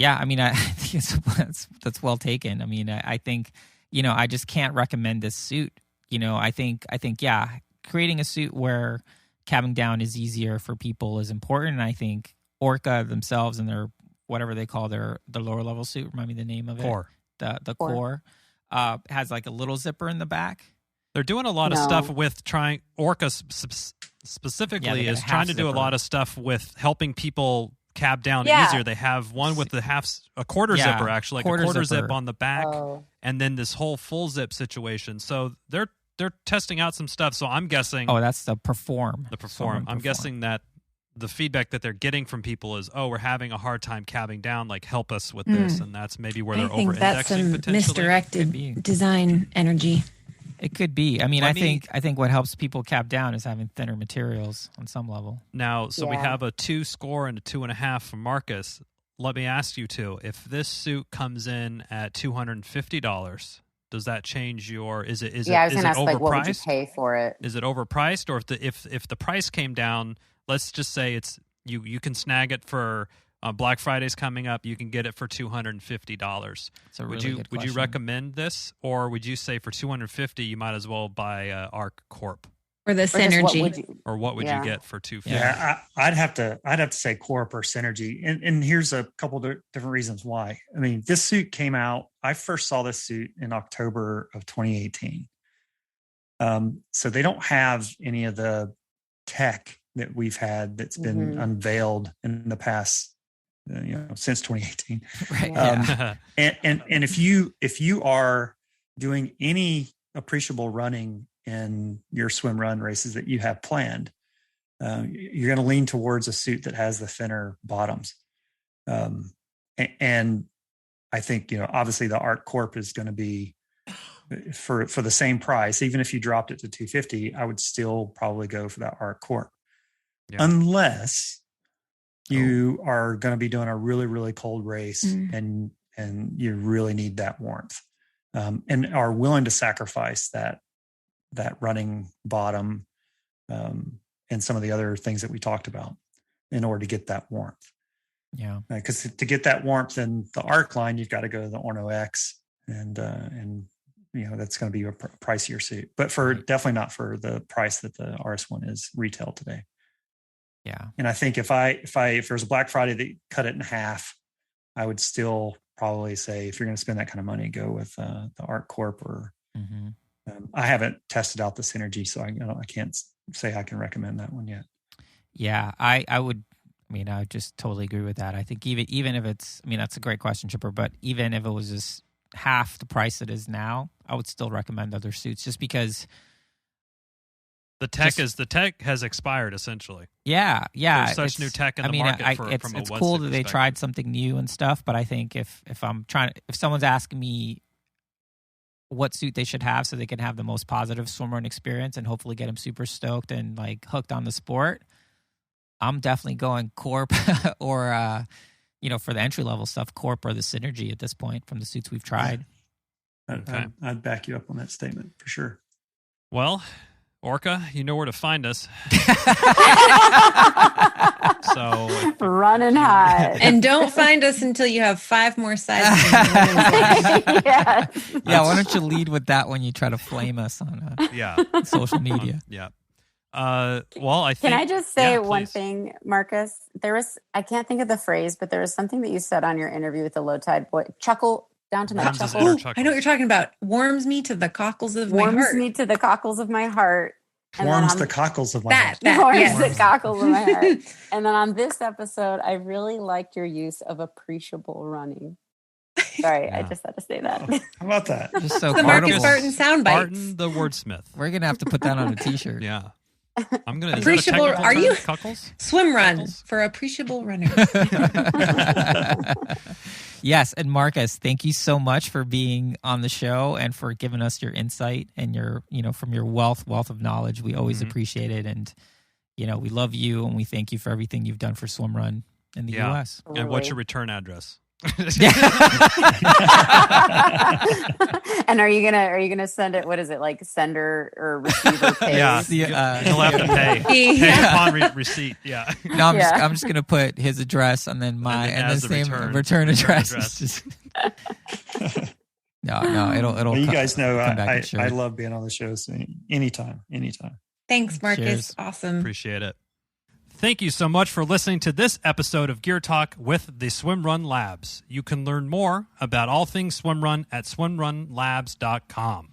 I mean, I think that's well taken. I mean, I think, I just can't recommend this suit. I think, creating a suit where cabbing down is easier for people is important. And I think Orca themselves and their, whatever they call their lower level suit, remind me the name of it. Core. The core has like a little zipper in the back. They're doing a lot of stuff with Orca specifically is trying to do a lot of stuff with helping people cab down easier. They have one with a quarter zipper, actually, like a quarter zip on the back, and then this whole full zip situation. So they're testing out some stuff. So I'm guessing. Oh, that's the Perform. I'm guessing that the feedback that they're getting from people is, we're having a hard time cabbing down, like help us with this. And that's maybe where they're over-indexing that's some potentially. Misdirected design energy. It could be. I mean, I think what helps people cab down is having thinner materials on some level. Now, we have a 2 score and a 2.5 from Marcus. Let me ask you two, if this suit comes in at $250, does that change your? Is it? I was going to ask, like, what would you pay for it? Is it overpriced, or if the price came down? Let's just say it's you can snag it for Black Friday's coming up. You can get it for $250. Would you recommend this, or would you say for $250 you might as well buy Arc Corp or the Synergy, what would you get for $250? Yeah, I'd have to say Corp or Synergy, and here's a couple of different reasons why. I mean, this suit came out. I first saw this suit in October of 2018. So they don't have any of the tech that we've had that's been unveiled in the past, since 2018. Right. And if you are doing any appreciable running in your swim run races that you have planned, you're going to lean towards a suit that has the thinner bottoms. And I think, obviously the Arc Corp is going to be for the same price. Even if you dropped it to $250, I would still probably go for that Arc Corp. Yeah. Unless you are going to be doing a really, really cold race and you really need that warmth, and are willing to sacrifice that running bottom and some of the other things that we talked about in order to get that warmth. Yeah. Because to get that warmth in the Arc line, you've got to go to the Orno X and that's going to be a pricier suit, but definitely not for the price that the RS1 is retail today. Yeah. And I think if there's a Black Friday that cut it in half, I would still probably say, if you're going to spend that kind of money, go with the Arc Corp or I haven't tested out the Synergy, so I can't say I can recommend that one yet. Yeah, I would. I mean, I would just totally agree with that. I think even if it's, that's a great question, Chipper. But even if it was just half the price it is now, I would still recommend other suits, just because the tech has expired essentially. Yeah. There's such new tech in the market from it's cool that they tried something new and stuff. But I think if someone's asking me what suit they should have so they can have the most positive swimrun experience and hopefully get them super stoked and like hooked on the sport, I'm definitely going Corp or for the entry level stuff, Corp or the Synergy at this point from the suits we've tried. I'd back you up on that statement for sure. Well, Orca, you know where to find us. So running hot. And don't find us until you have 5 more sizes. Yes. Yeah, why don't you lead with that when you try to flame us on social media? Well, I think. Can I just say one thing, Marcus? I can't think of the phrase, but there was something that you said on your interview with the Low Tide Boy. Chuckle down to my chuckle. Ooh, I know what you're talking about. Warms me to the cockles of my heart. Warms me to the cockles of my heart. Warms the cockles of my heart. Warms the cockles of my heart. And then on this episode, I really liked your use of appreciable running. Sorry, I just had to say that. How about that? Just so the Marcus Barton sound bites. Barton the wordsmith. We're gonna have to put that on a T-shirt. Yeah. I'm gonna appreciable. Are you cuckles? Swim run for appreciable runners? Yes, and Marcus, thank you so much for being on the show and for giving us your insight and your, from your wealth of knowledge. We always appreciate it, and we love you and we thank you for everything you've done for Swimrun in the U.S. Really? And what's your return address? And are you gonna send it? What is it, like sender or receiver pays? You'll have to pay upon receipt. Yeah. No, I'm just gonna put his address and then the same return address. No, it'll. You guys know I love being on the show. So anytime. Thanks, Marcus. Cheers. Awesome. Appreciate it. Thank you so much for listening to this episode of Gear Talk with the Swimrun Labs. You can learn more about all things swimrun at swimrunlabs.com.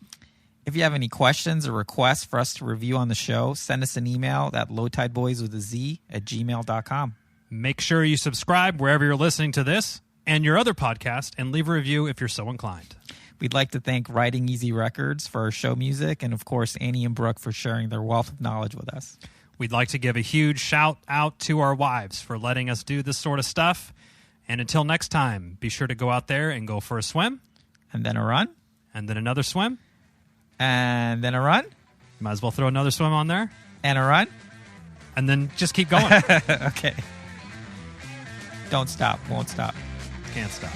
If you have any questions or requests for us to review on the show, send us an email at lowtideboys@gmail.com. Make sure you subscribe wherever you're listening to this and your other podcast, and leave a review if you're so inclined. We'd like to thank Riding Easy Records for our show music, and of course Annie and Brooke for sharing their wealth of knowledge with us. We'd like to give a huge shout out to our wives for letting us do this sort of stuff. And until next time, be sure to go out there and go for a swim. And then a run. And then another swim. And then a run. Might as well throw another swim on there. And a run. And then just keep going. Okay. Don't stop. Won't stop. Can't stop.